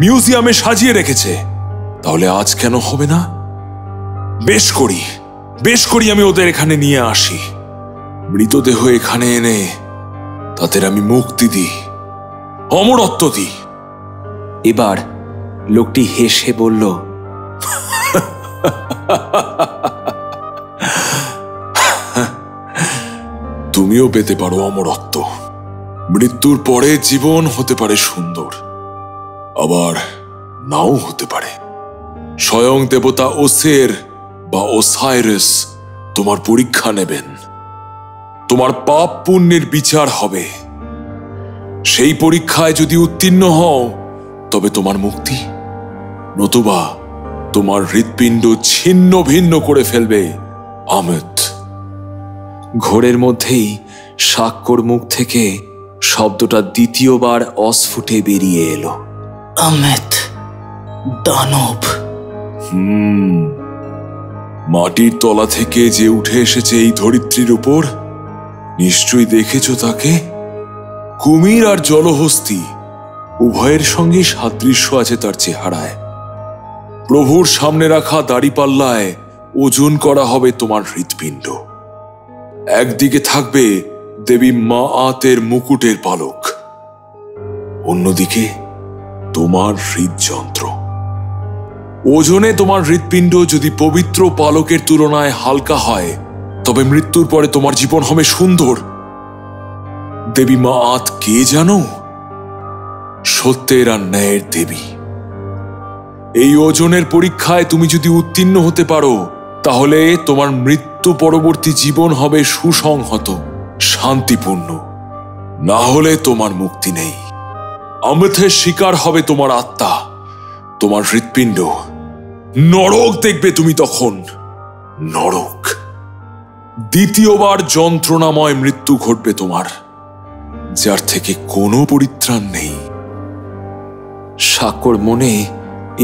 মিউজিয়ামে সাজিয়ে রেখেছে, তাহলে আজ কেন হবে না? বেশ করি আমি ওদের এখানে নিয়ে আসি, মৃতদেহ এখানে এনে তাদের আমি মুক্তি দিই, অমরত্ব দিই। এবার লোকটি হেসে বলল, তুমিও পেতে পারো অমরত্ব। মৃত্যুর পরে জীবন হতে পারে সুন্দর, আবার নাও হতে পারে। স্বয়ং দেবতা ওসের বা ওসাইরাস তোমার পরীক্ষা নেবেন, তোমার পাপ পুণ্যের বিচার হবে। সেই পরীক্ষায় যদি উত্তীর্ণ হও তবে তোমার মুক্তি, নতুবা তোমার হৃৎপিণ্ড ছিন্ন ভিন্ন করে ফেলবে আমেত। ঘোরের মধ্যেই শাক্যর মুখ থেকে শব্দটা দ্বিতীয়বার অস্ফুটে বেরিয়ে এলো, আমেত, দানব। মাটির তলা থেকে যে উঠে এসেছে এই ধরিত্রীর উপর, নিশ্চয়ই দেখেছ তাকে। কুমির আর জলহস্তি উভয়ের সঙ্গে সাদৃশ্য আছে তার চেহারায়। প্রভুর সামনে রাখা দাড়িপাল্লায় ওজন করা হবে তোমার হৃৎপিণ্ড। একদিকে থাকবে দেবী মা আতের মুকুটের পালক, অন্যদিকে তোমার হৃদযন্ত্র। ওজনে তোমার হৃৎপিণ্ড যদি পবিত্র পালকের তুলনায় হালকা হয় তবে মৃত্যুর পরে তোমার জীবন হবে সুন্দর। দেবী মা আত কে জানো? সত্যের আর ন্যায়ের দেবী। এই ওজনের পরীক্ষায় তুমি যদি উত্তীর্ণ হতে পারো তাহলে তোমার মৃত্যু পরবর্তী জীবন হবে সুসংহত, শান্তিপূর্ণ। না হলে তোমার মুক্তি নেই। অমৃতের শিকার হবে তোমার আত্মা, তোমার হৃৎপিণ্ড। নরক দেখবে তুমি তখন, নরক। দ্বিতীয়বার যন্ত্রণাময় মৃত্যু ঘটবে তোমার, যার থেকে কোনো পরিত্রাণ নেই। শাক্যর মনে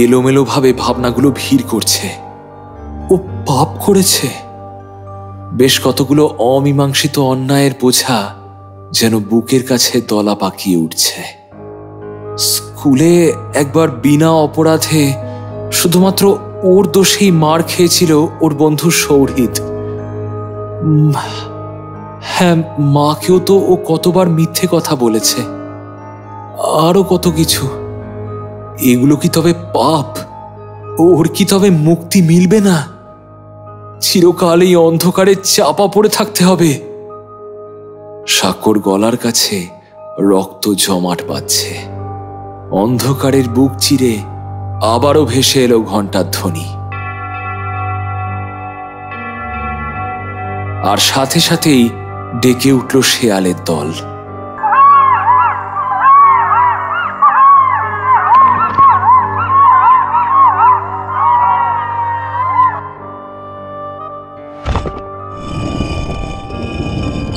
এলোমেলো ভাবে ভাবনাগুলো ভিড় করছে। ও পাপ করেছে। বেশ কতগুলো অমীমাংসিত অন্যায়ের বোঝা যেন বুকের কাছে দলা পাকিয়ে উঠছে। স্কুলে একবার বিনা অপরাধে শুধুমাত্র ওর দোষেই মার খেয়েছিল ওর বন্ধু সৌহৃদ। হ্যাঁ, মাকেও তো ও কতবার মিথ্যে কথা বলেছে, আরো কত কিছু। এগুলো কি তবে পাপ? ওর কি তবে মুক্তি মিলবে না? চিরকাল এই অন্ধকারে চাপা পড়ে থাকতে হবে। শাক্যর গলার কাছে রক্ত জমাট বাঁধছে। অন্ধকারের বুক চিরে আবারও ভেসে এলো ঘণ্টার ধ্বনি, আর সাথে সাথেই ডেকে উঠল শেয়ালের দল।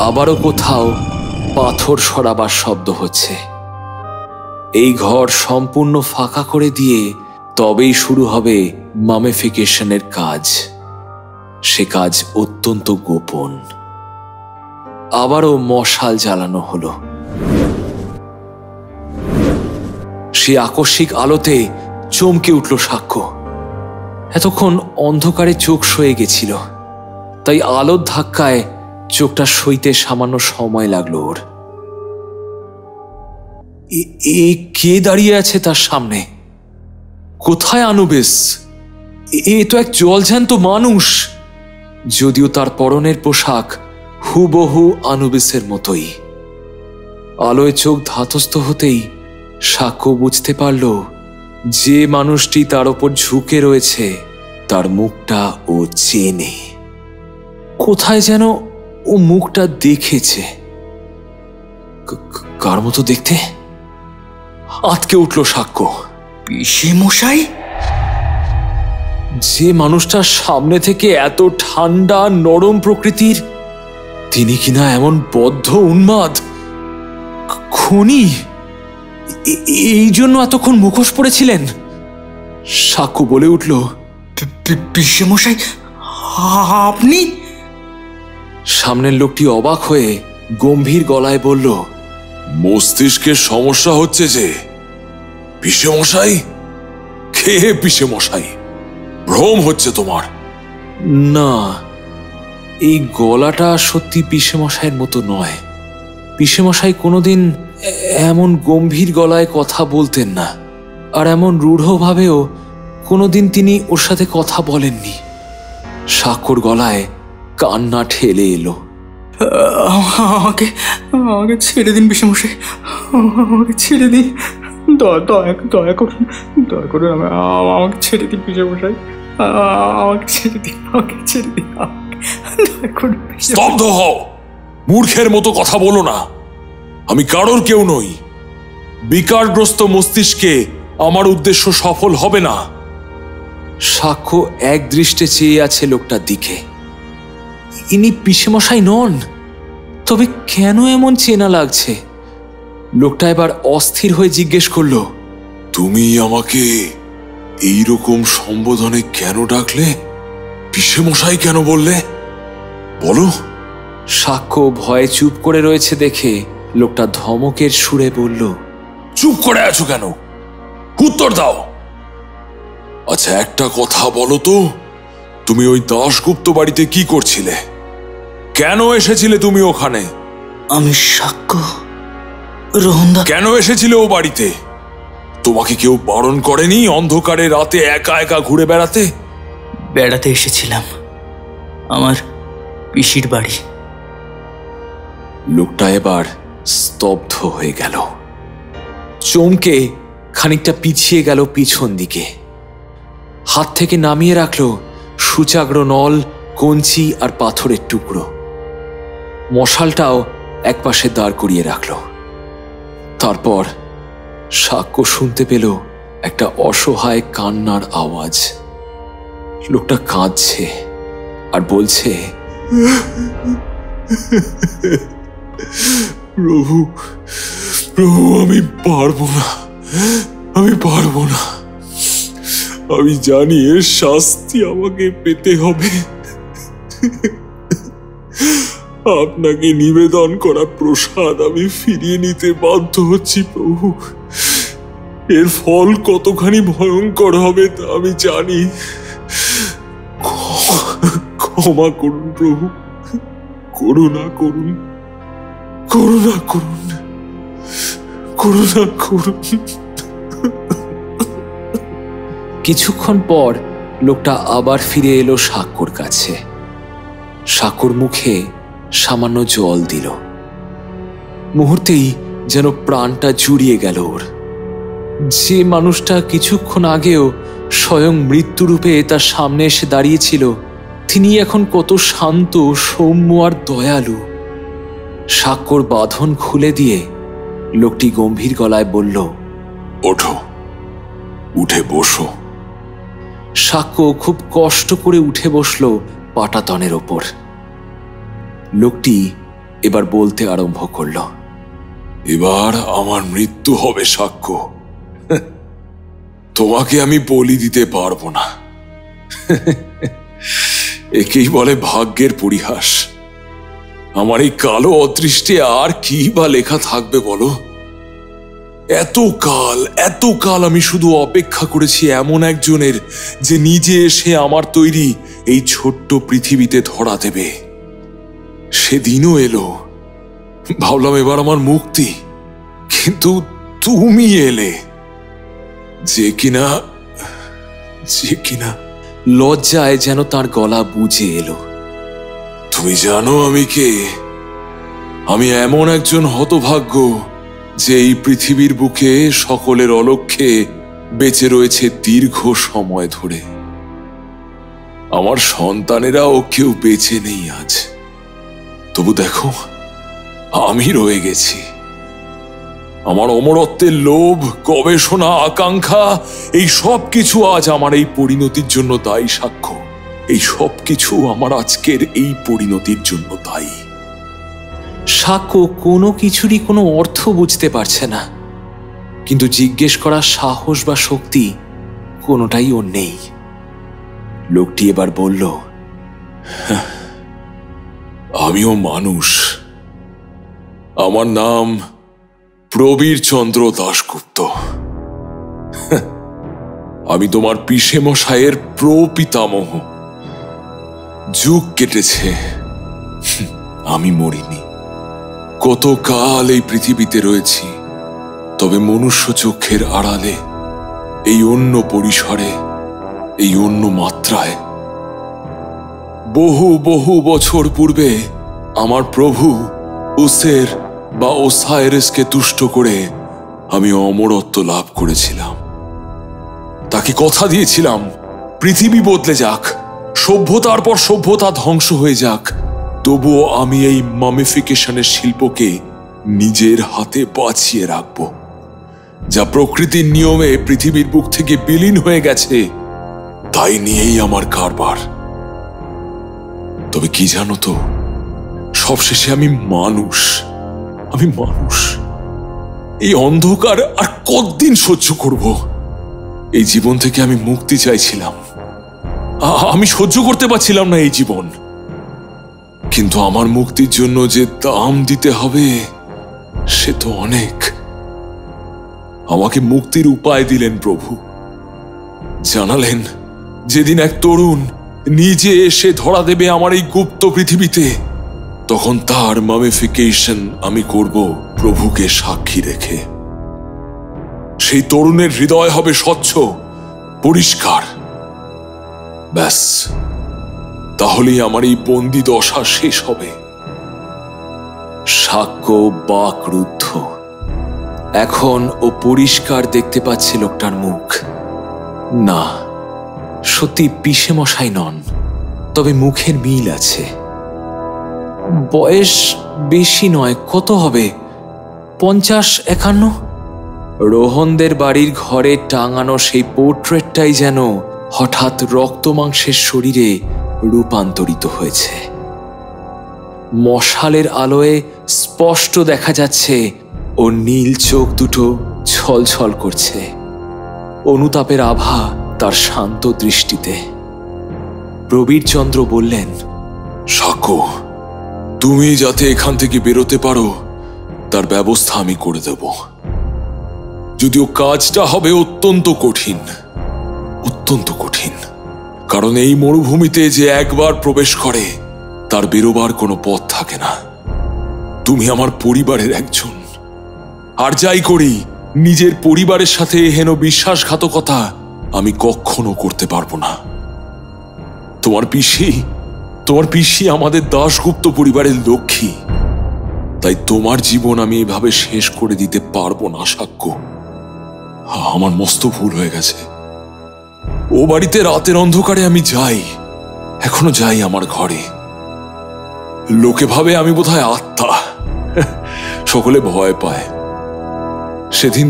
আবারও কোথাও পাথর সরাবার শব্দ হচ্ছে। এই ঘর সম্পূর্ণ ফাঁকা করে দিয়ে তবেই শুরু হবে মামিফিকেশনের কাজ। সে কাজ অত্যন্ত গোপন। আবারও মশাল জ্বালানো হলো। সে আকস্মিক আলোতে চমকে উঠল শাক্য। এতক্ষণ অন্ধকারে চোখ সয়ে গেছিল, তাই আলোর ধাক্কায় চোখটা সইতে সামান্য সময় লাগলো ওর। কে দাঁড়িয়ে আছে তার সামনে? কোথায় আনুবিস? এ তো এক জলজ্যান্ত মানুষ, যদিও তার পরনের পোশাক হুবহু আনুবিসের মতোই। আলোয় চোখ ধাতস্থ হতেই শাক্য বুঝতে পারল যে মানুষটি তার ওপর ঝুঁকে রয়েছে তার মুখটা ও চেনে। কোথায় যেন ও মুখটা দেখেছে। কার মতো দেখতে? আটকে উঠল শাক্য। পিসে মশাই? যে মানুষটা সামনে থেকে এত ঠান্ডা নরম প্রকৃতির, তিনি কিনা এমন বদ্ধ উন্মাদ খুনি। এই জন্য এতক্ষণ মুখোশ পড়েছিলেন। সাক্ষ্য বলে উঠল, পিসেমশাই, আপনি? সামনের লোকটি অবাক হয়ে গম্ভীর গলায় বলল, মস্তিষ্কের সমস্যা হচ্ছে যে। পিসে মশাই? কে পিসে মশাই? ভ্রম হচ্ছে তোমার। না, এই গলাটা সত্যি পিসেমশাইয়ের মতো নয়। পিসেমশাই কোনোদিন এমন গম্ভীর গলায় কথা বলতেন না, আর এমন রূঢ়ভাবেও কোনোদিন তিনি ওর সাথে কথা বলেননি। সাক্ষর গলায় কান্না ঠেলে এলো। আমাকে আমাকে ছেড়ে দিন পিসেমশাই, আমাকে ছেড়ে দিন, দয়া করুন, আমাকে ছেড়ে দিন পিসেমশাই, আমাকে ছেড়ে দিন, দয়া করুন। স্তব্ধ হও, মূর্খের মতো কথা বলো না। আমি কারোর কেউ নই। বিকারগ্রস্ত মস্তিষ্কে আমার উদ্দেশ্য সফল হবে না। সাক্ষ্য এক দৃষ্টে চেয়ে আছে লোকটার দিকে। ইনি পিসেমশাই নন, তবে কেন এমন চেনা লাগছে? লোকটা এবার অস্থির হয়ে জিজ্ঞেস করল, তুমি আমাকে এইরকম সম্বোধনে কেন ডাকলে? পিসেমশাই কেন বললে বলো? সাক্ষ্য ভয়ে চুপ করে রয়েছে দেখে লোকটা ধমকের সুরে বলল, চুপ করে আছো কেন? উত্তর দাও। আচ্ছা, একটা কথা বলো তো, তুমি ওই দাশগুপ্ত বাড়িতে কি করছিলে? কেন এসেছিলে তুমি ওখানে? আমি সাক্ষ্য, রোহনদা। কেন এসেছিলে ও বাড়িতে? তোমাকে কেউ বারণ করেনি অন্ধকারে রাতে একা একা ঘুরে বেড়াতে? বেড়াতে এসেছিলাম আমার পিসির বাড়ি। লোকটা এবার স্তব্ধ হয়ে গেল, চমকে খানিকটা পিছিয়ে গেল পিছন দিকে। হাত থেকে নামিয়ে রাখলো সূচাগ্র নল, কঞ্চি আর পাথরের টুকরো। মশালটাও একপাশে দাঁড় করিয়ে রাখলো। তারপর সাক্ষ্য শুনতে পেল একটা অসহায় কান্নার আওয়াজ। লোকটা কাঁদছে আর বলছে, প্রভু, প্রভু, আমি পারবো না, আমি পারবো না। আমি জানি এর শাস্তি আমাকে পেতে হবে। আপনাকে নিবেদন করা প্রসাদ আমি ফিরিয়ে নিতে বাধ্য হচ্ছি প্রভু। এর ফল কতখানি ভয়ঙ্কর হবে তা আমি জানি। ক্ষমা করুন প্রভু, করুণা করুন, করুণা করুন, করুণা করুন। কিছুক্ষণ পর লোকটা আবার ফিরে এলো সাক্ষ্যর কাছে। সাক্ষ্যর মুখে সামান্য জল দিল। মুহূর্তেই যেন প্রাণটা জুড়িয়ে গেল ওর। যে মানুষটা কিছুক্ষণ আগেও স্বয়ং মৃত্যুরূপে তার সামনে এসে দাঁড়িয়েছিল, তিনি এখন কত শান্ত, সৌম্য আর দয়ালু। সাক্ষ্যর বাঁধন খুলে দিয়ে লোকটি গম্ভীর গলায় বলল, ওঠো, উঠে বসো। সাক্ষ্য খুব কষ্ট করে উঠে বসল পাটাতনের ওপর। লোকটি এবার বলতে আরম্ভ করল, এবার আমার মৃত্যু হবে সাক্ষ্য। তোমাকে আমি বলি দিতে পারবো না। একেই বলে ভাগ্যের পরিহাস। আমার এই কালো অদৃষ্টে আর কি বা লেখা থাকবে বলো? এত কাল আমি শুধু অপেক্ষা করেছি এমন একজনের, যে নিজে এসে আমার তৈরি এই ছোট্ট পৃথিবীতে ধরা দেবে। সেদিনও এলো। ভাবলাম এবার আমার মুক্তি, কিন্তু তুমি এলে, যে কিনা লজ্জায় যেন তার গলা বুজে এলো। তুমি জানো আমি কে? আমি এমন একজন হতভাগ্য যে এই পৃথিবীর বুকে সকলের অলক্ষ্যে বেঁচে রয়েছে দীর্ঘ সময় ধরে। আমার সন্তানেরাও কেউ বেঁচে নেই আজ, তবু দেখো আমি রয়ে গেছি। আমার অমরত্বের লোভ, গবেষণা, আকাঙ্ক্ষা, এই সব কিছু আজ আমার এই পরিণতির জন্য দায়ী সাক্ষ্য। এই সব কিছু আমার আজকের এই পরিণতির জন্য দায়ী। সাক্ষ্য কোনো কিছুরই কোনো অর্থ বুঝতে পারছে না, কিন্তু জিজ্ঞেস করার সাহস বা শক্তি কোনোটাই ওর নেই। লোকটি এবার বলল, আমিও মানুষ। আমার নাম প্রবীর চন্দ্র দাশগুপ্ত। আমি তোমার পিসে মশাইয়ের প্রপিতামহ। যুগ কেটেছে, আমি মরিনি। কতকাল এই পৃথিবীতে রয়েছি, তবে মনুষ্য চক্ষের আড়ালে, এই অন্য পরিসরে, এই অন্য মাত্রায়। বহু বহু বছর পূর্বে আমার প্রভু উসের বা ওসাইরেসকে তুষ্ট করে আমি অমরত্ব লাভ করেছিলাম। তাকে কথা দিয়েছিলাম, পৃথিবী বদলে যাক, সভ্যতার পর সভ্যতা ধ্বংস হয়ে যাক, তবুও আমি এই মামিফিকেশনের শিল্পকে নিজের হাতে বাঁচিয়ে রাখব। যা প্রকৃতির নিয়মে পৃথিবীর বুক থেকে বিলীন হয়ে গেছে, তাই নিয়েই আমার কারবার। তবে কি জানো তো, সবশেষে আমি মানুষ। এই অন্ধকার আর কতদিন সহ্য করব? এই জীবন থেকে আমি মুক্তি চাইছিলাম। আমি সহ্য করতে পারছিলাম না এই জীবন। কিন্তু আমার মুক্তির জন্য যে দাম দিতে হবে, সে তো অনেক। আমাকে মুক্তির উপায় দিলেন প্রভু। জানালেন, যেদিন এক তরুণ নিজে এসে ধরা দেবে আমার এই গুপ্ত পৃথিবীতে, তখন তার মামিফিকেশন আমি করব প্রভুকে সাক্ষী রেখে। সেই তরুণের হৃদয় হবে স্বচ্ছ, পরিষ্কার। ব্যাস, তাহলেই আমার এই বন্দি দশা শেষ হবে। সাক্ষ্য বাকরুদ্ধ। এখন ও পরিষ্কার দেখতে পাচ্ছে লোকটার মুখ। না, সত্যি পিসে মশাই নন, তবে মুখের মিল আছে। বয়স বেশি নয়, কত হবে, 50-51। রোহনদের বাড়ির ঘরে টাঙানো সেই পোর্ট্রেটটাই যেন হঠাৎ রক্ত মাংসের শরীরে রূপান্তরিত হয়েছে। মশালের আলোয় স্পষ্ট দেখা যাচ্ছে ও নীল চোখ দুটো ছলছল করছে, অনুতাপের আভা তার শান্ত দৃষ্টিতে। প্রবীর চন্দ্র বললেন, সাক্ষ্য, তুমি যাতে এখান থেকে বেরোতে পারো তার ব্যবস্থা আমি করে দেব। যদিও কাজটা হবে অত্যন্ত কঠিন, অত্যন্ত কঠিন। কারণ এই মরুভূমিতে যে একবার প্রবেশ করে, তার বেরোবার কোনো পথ থাকে না। তুমি আমার পরিবারের একজন, আর যাই করি, নিজের পরিবারের সাথে হেন বিশ্বাসঘাতকতা আমি কখনো করতে পারবো না। তোমার পিসি আমাদের দাশগুপ্ত পরিবারের লক্ষ্মী, তাই তোমার জীবন আমি এভাবে শেষ করে দিতে পারবো না সাক্ষ্য। আমার মস্ত ভুল হয়ে গেছে। ও বাড়িতে রাতের অন্ধকারে আমি যাই, এখনো যাই আমার ঘরে। লোকে ভাবে আমি বোধহয় আত্মা, সকলে ভয় পায়। সেদিন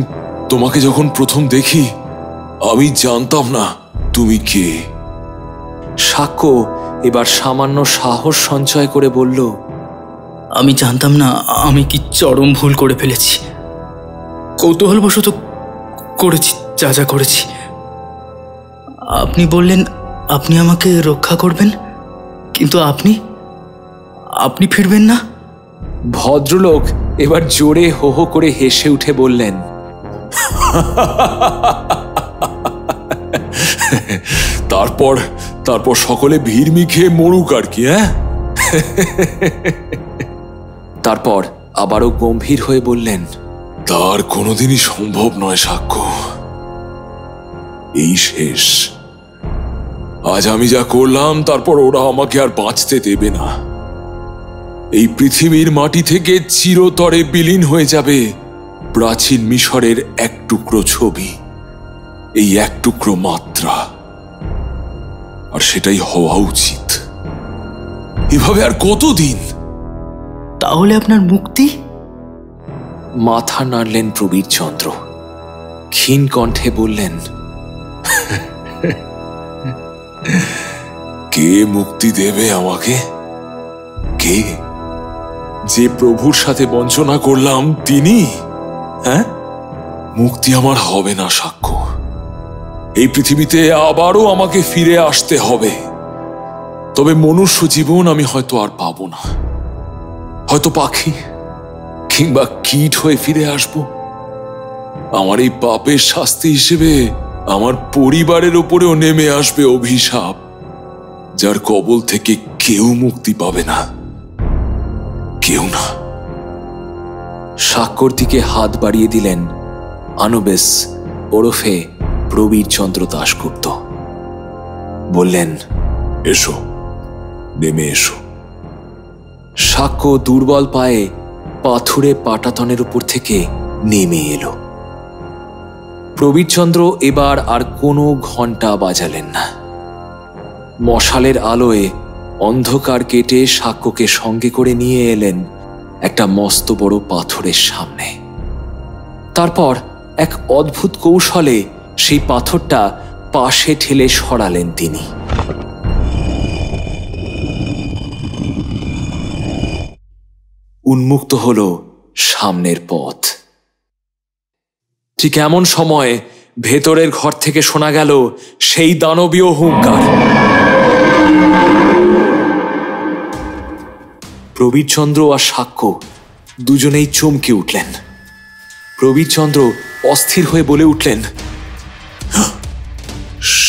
তোমাকে যখন প্রথম দেখি, আমি জানতাম না তুমি কে। সাক্ষ্য এবার সামান্য সাহস সঞ্চয় করে বলল, আমি জানতাম না আমি কি চরম ভুল করে ফেলেছি। কৌতূহলবশত করেছি যা যা করেছি। আপনি বললেন আপনি আমাকে রক্ষা করবেন, কিন্তু আপনি ফিরবেন না। ভদ্রলোক এবার জোরে হো হো করে হেসে উঠে বললেন, তারপর সকলে ভিড়মি খেয়ে মরুক আর কি। তারপর আবারও গম্ভীর হয়ে বললেন, তার কোনোদিনই সম্ভব নয় সাক্ষ্য। এই শেষ। আজ আমি যা করলাম, তারপর ওরা আমাকে আর বাঁচতে দেবে না। এই পৃথিবীর মাটি থেকে চিরতরে বিলীন হয়ে যাবে প্রাচীন মিশরের এক টুকরো ছবি, এই এক টুকরো মাত্রা। আর সেটাই হওয়া উচিত। এভাবে আর কতদিন? তাহলে আপনার মুক্তি? মাথা নাড়লেন প্রবীরচন্দ্র। ক্ষীণ কণ্ঠে বললেন, কে মুক্তি দেবে আমাকে? কে? যে প্রভুর সাথে বঞ্চনা করলাম তিনি? হ্যাঁ, মুক্তি আমার হবে না সাক্ষ্য। এই পৃথিবীতে আবারও আমাকে ফিরে আসতে হবে। তবে মনুষ্য জীবন আমি হয়তো আর পাবো না। হয়তো পাখি কিংবা কীট হয়ে ফিরে আসব। আমার এই পাপের শাস্তি হিসেবে আমার পরিবারের উপরেও নেমে আসবে অভিশাপ, যার কবল থেকে কেউ মুক্তি পাবে না, কেউ না। সাক্ষর দিকে হাত বাড়িয়ে দিলেন আনুবেস ওরফে প্রবীরচন্দ্র দাশগুপ্ত। বললেন, এসো, নেমে এসো। সাক্ষ্য দুর্বল পায়ে পাথুরে পাটাতনের উপর থেকে নেমে এলো। প্রবীরচন্দ্র এবার আর কোনো ঘন্টা বাজালেন না। মশালের আলোয় অন্ধকার কেটে সাক্ষ্যকে সঙ্গে করে নিয়ে এলেন একটা মস্ত বড় পাথরের সামনে। তারপর এক অদ্ভুত কৌশলে সেই পাথরটা পাশে ঠেলে সরালেন তিনি। উন্মুক্ত হল সামনের পথ। ঠিক এমন সময় ভেতরের ঘর থেকে শোনা গেল সেই দানবীয় হুঙ্কার। প্রবীরচন্দ্র আর সাক্ষ্য দুজনেই চমকে উঠলেন। প্রবীরচন্দ্র অস্থির হয়ে বলে উঠলেন,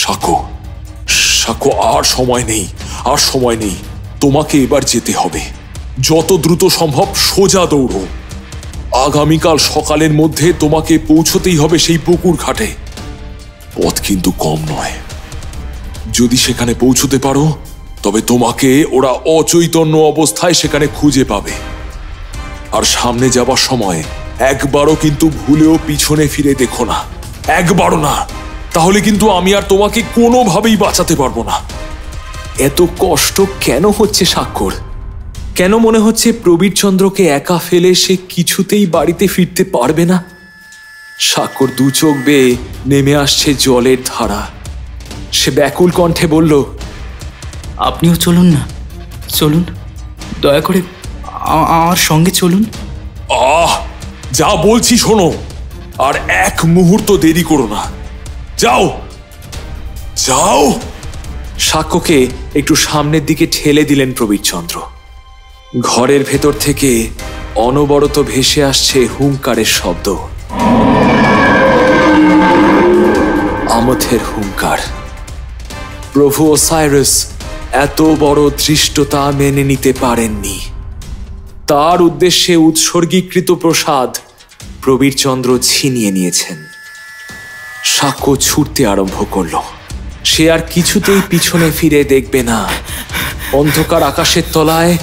সাক্ষ্য, সাক্ষ্য, আর সময় নেই, আর সময় নেই। তোমাকে এবার যেতে হবে। যত দ্রুত সম্ভব সোজা দৌড়ো। আগামীকাল সকালের মধ্যে তোমাকে পৌঁছতেই হবে সেই পুকুর ঘাটে। পথ কিন্তু কম নয়। যদি সেখানে পৌঁছতে পারো তবে তোমাকে ওরা অচৈতন্য অবস্থায় সেখানে খুঁজে পাবে। আর সামনে যাবার সময় একবারও কিন্তু ভুলেও পিছনে ফিরে দেখো না, একবারও না। তাহলে কিন্তু আমি আর তোমাকে কোনোভাবেই বাঁচাতে পারবো না। এত কষ্ট কেন হচ্ছে সাক্ষর? কেন মনে হচ্ছে প্রবীরচন্দ্রকে একা ফেলে সে কিছুতেই বাড়িতে ফিরতে পারবে না? সাক্ষর দু চোখ বেয়ে নেমে আসছে জলের ধারা। সে ব্যাকুল কণ্ঠে বলল, আপনিও চলুন না, চলুন, দয়া করে আমার সঙ্গে চলুন। যা বলছি শোনো, আর এক মুহূর্ত দেরি করো না। যাও, যাও। সাক্ষ্যকে একটু সামনের দিকে ঠেলে দিলেন প্রবীরচন্দ্র। ঘরের ভেতর থেকে অনবরত ভেসে আসছে হুঙ্কারের শব্দ। আমথের হুঙ্কার। প্রভু ওসাইরাস এত বড় ধৃষ্টতা মেনে নিতে পারেননি। তার উদ্দেশ্যে উৎসর্গীকৃত প্রসাদ প্রবীরচন্দ্র ছিনিয়ে নিয়েছেন। সাক্ষ্য ছুটতে আরম্ভ করল। সে আর কিছুতেই পিছনে ফিরে দেখবে না। অন্ধকার আকাশের তলায়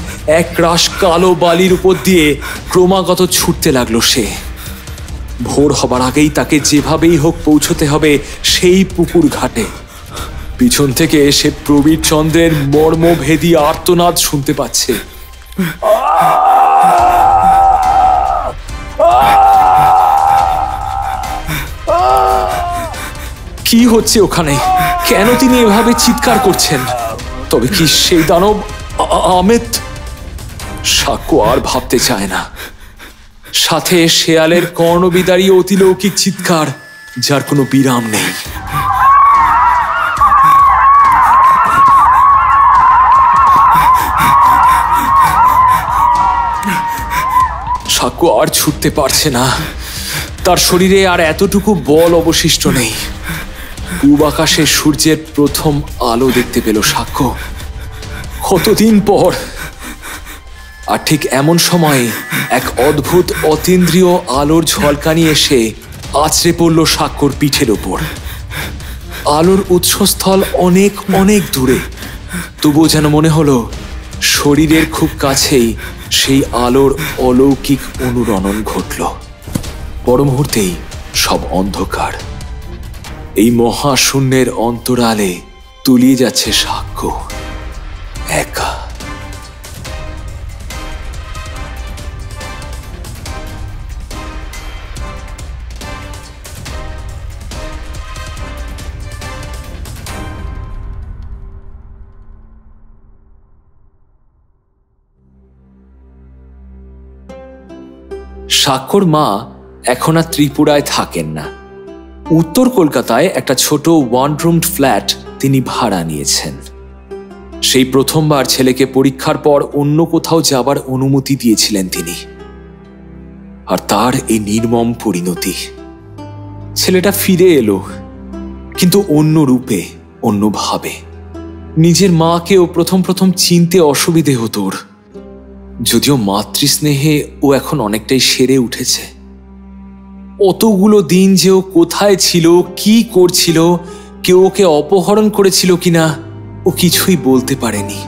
এক রাশ কালো বালির উপর দিয়ে ক্রমাগত ছুটতে লাগলো সে। ভোর হবার আগেই তাকে যেভাবেই হোক পৌঁছতে হবে সেই পুকুর ঘাটে। পিছন থেকে সে প্রবীরচন্দ্রের মর্মভেদী আর্তনাদ শুনতে পাচ্ছে। কি হচ্ছে ওখানে? কেন তিনি এভাবে চিৎকার করছেন? তবে কি সেই দানব আমেত? সাক্ষ্য আর ভাবতে চায় না। সাথে শেয়ালের কর্ণবিদারী অতিলৌকিক চিৎকার, যার কোনো বিরাম নেই। সাক্ষ্য আর ছুটতে পারছে না। তার শরীরে আর এতটুকু বল অবশিষ্ট নেই। পূব আকাশে সূর্যের প্রথম আলো দেখতে পেল সাক্ষ্য, কতদিন পর। আর ঠিক এমন সময় এক অদ্ভুত অতীন্দ্রিয় আলোর ঝলকানি এসে আছড়ে পড়ল সাক্ষ্যর পিঠের ওপর। আলোর উৎসস্থল অনেক অনেক দূরে, তবুও যেন মনে হলো শরীরের খুব কাছেই সেই আলোর অলৌকিক অনুরণন ঘটল। পর মুহূর্তেই সব অন্ধকার। এই মহাশূন্যের অন্তরালে তলিয়ে যাচ্ছে সাক্ষ্য একা। সাক্ষর মা এখন আর ত্রিপুরায় থাকেন না। উত্তর কলকাতায় একটা ছোট ওয়ান রুমড ফ্ল্যাট তিনি ভাড়া নিয়েছেন। সেই প্রথমবার ছেলেকে পরীক্ষার পর অন্য কোথাও যাবার অনুমতি দিয়েছিলেন তিনি। আর তার এই নির্মম পরিণতি। ছেলেটা ফিরে এলো, কিন্তু অন্য রূপে, অন্যভাবে। নিজের মাকেও প্রথম প্রথম চিনতে অসুবিধে হতো ওর, যদিও মাতৃস্নেহে ও এখন অনেকটাই সেরে উঠেছে। অতগুলো দিন যে ও কোথায় ছিল, কি করছিল, কেউ ওকে অপহরণ করেছিল কিনা, ও কিছুই বলতে পারেনি।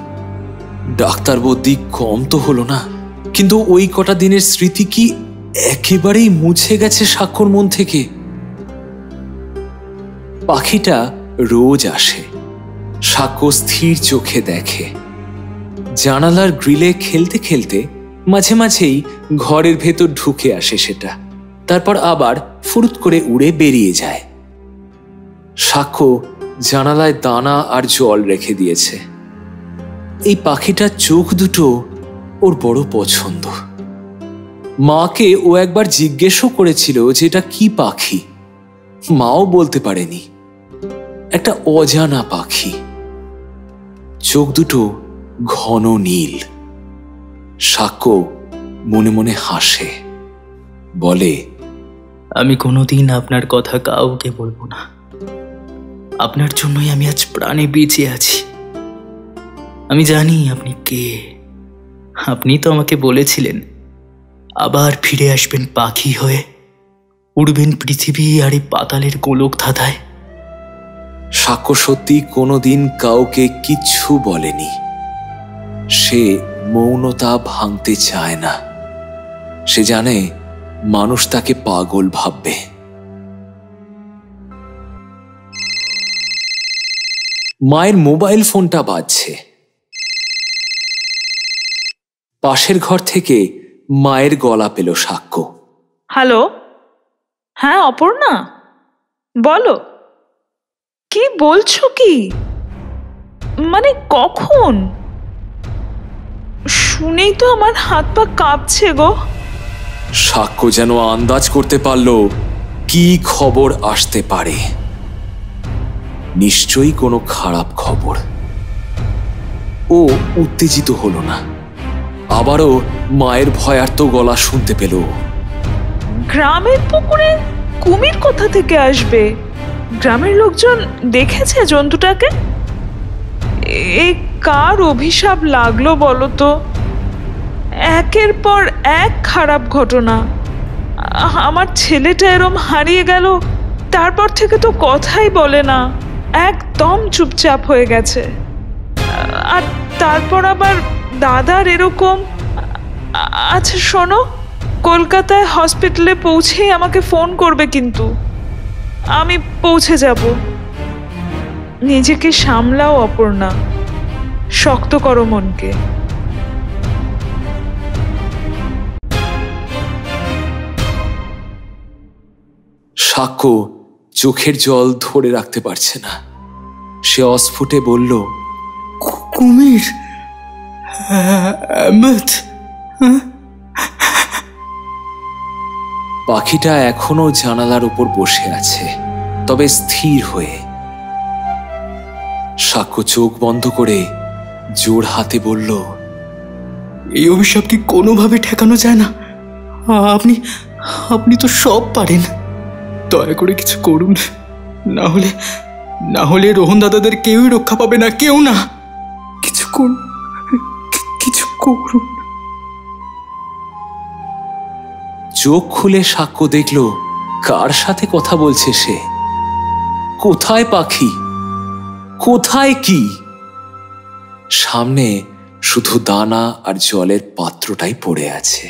ডাক্তার বদ্যি কম তো হলো না, কিন্তু ওই কটা দিনের স্মৃতি কি একেবারেই মুছে গেছে সাক্ষর মন থেকে? পাখিটা রোজ আসে, সাক্ষ্য স্থির চোখে দেখে। জানালার গ্রিলে খেলতে খেলতে মাঝে মাঝেই ঘরের ভেতর ঢুকে আসে সেটা, তারপর আবার ফুরুত করে উড়ে বেরিয়ে যায়। সাক্ষ্য জানালায় দানা আর জল রেখে দিয়েছে। এই পাখিটার চোখ দুটো ওর বড় পছন্দ। মাকে ও একবার জিজ্ঞেসও করেছিল যে এটা কি পাখি। মাও বলতে পারেনি। একটা অজানা পাখি, চোখ দুটো ঘন নীল। সাক্ষ্য মনে মনে হাসে, বলে, আমি কোনোদিন আপনার কথা কাউকে বলবো না। আপনার জন্যই আমি আজ প্রাণে বেঁচে আছি। আমি জানি আপনি কে। আপনি তো আমাকে বলেছিলেন আবার ফিরে আসবেন পাখি হয়ে, উড়বেন পৃথিবী আর এই পাতালের গোলক ধাঁধায়। সাক্ষ্য সত্যি কোনোদিন কাউকে কিচ্ছু বলেনি। সে মৌনতা ভাঙতে চায় না। সে জানে মানুষ তাকে পাগল ভাববে। মায়ের মোবাইল ফোনটা বাজছে। পাশের ঘর থেকে মায়ের গলা পেল সাক্ষ্য। হ্যালো, হ্যাঁ অপর্ণা, বলো। কি বলছো কি? মানে কখন? শুনেই তো আমার হাত পা কাঁপছে গো। সাক্ষ্য যেন আন্দাজ করতে পারল কি খবর আসতে পারে। নিশ্চয়ই কোনো খারাপ খবর। ও উত্তেজিত হলো না। আবারও মায়ের ভয়ার্ত গলা শুনতে পেল। গ্রামের পুকুরে কুমির কোথা থেকে আসবে? গ্রামের লোকজন দেখেছে জন্তুটাকে? এ কার অভিশাপ লাগলো বলো তো? একের পর এক খারাপ ঘটনা। আমার ছেলেটা এরম হারিয়ে গেল, তারপর থেকে তো কথাই বলে না, একদম চুপচাপ হয়ে গেছে। আর তারপর আবার দাদার এরকম। আচ্ছা শোনো, কলকাতায় হসপিটালে পৌঁছেই আমাকে ফোন করবে কিন্তু। আমি পৌঁছে যাব। নিজেকে সামলাও অপর্ণা, শক্ত করো মনকে। সাক্ষ্য চোখের জল ধরে রাখতে পারছে না। সে অস্ফুটে বলল, কুমির? পাখিটা এখনো জানালার উপর বসে আছে, তবে স্থির হয়ে। সাক্ষ্য চোখ বন্ধ করে জোর হাতে বলল, এই অভিশাপ কি কোনোভাবে ঠেকানো যায় না? আপনি আপনি তো সব পারেন। দয়া করে কিছু করুন, না হলে রোহন দাদাদের কেউই রক্ষা পাবে না, কেউ না। কিছু করুন, কিছু করুন। চোখ খুলে সাক্ষ্য দেখল কার সাথে কথা বলছে সে। কোথায় পাখি, কোথায় কি? সামনে শুধু দানা আর জলের পাত্রটাই পড়ে আছে।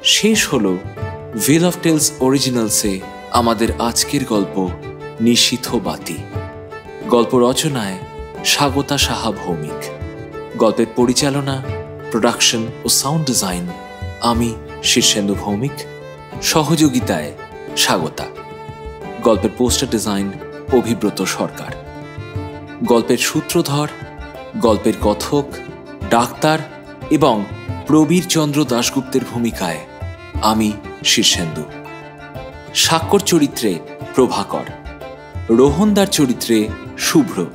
শেষ হলো ভেল অফ টেলস অরিজিনালসে আমাদের আজকের গল্প নিশীথ বাতি। গল্প রচনায় স্বাগতা সাহা ভৌমিক, গল্পের পরিচালনা, প্রোডাকশন ও সাউন্ড ডিজাইন আমি শীর্ষেন্দু ভৌমিক, সহযোগিতায় স্বাগতা। গল্পের পোস্টার ডিজাইন অভিব্রত সরকার। গল্পের সূত্রধর, গল্পের কথক, ডাক্তার এবং প্রবীর চন্দ্র দাশগুপ্তের ভূমিকায় আমি শীর্ষেন্দু। স্বাক্ষর চরিত্রে প্রভাকর, রোহনদার চরিত্রে শুভ্র,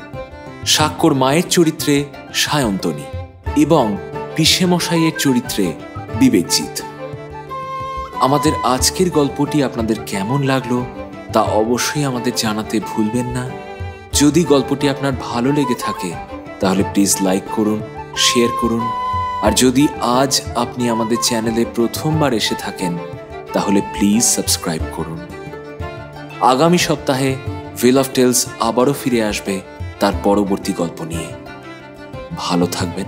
স্বাক্ষর মায়ের চরিত্রে সায়ন্তনী এবং পিসেমশাইয়ের চরিত্রে বিবেকজিৎ। আমাদের আজকের গল্পটি আপনাদের কেমন লাগলো তা অবশ্যই আমাদের জানাতে ভুলবেন না। যদি গল্পটি আপনার ভালো লেগে থাকে তাহলে প্লিজ লাইক করুন, শেয়ার করুন। আর যদি আজ আপনি আমাদের চ্যানেলে প্রথমবার এসে থাকেন তাহলে প্লিজ সাবস্ক্রাইব করুন। আগামী সপ্তাহে ভেল অফ টেলস আবারও ফিরে আসবে তার পরবর্তী গল্প নিয়ে। ভালো থাকবেন।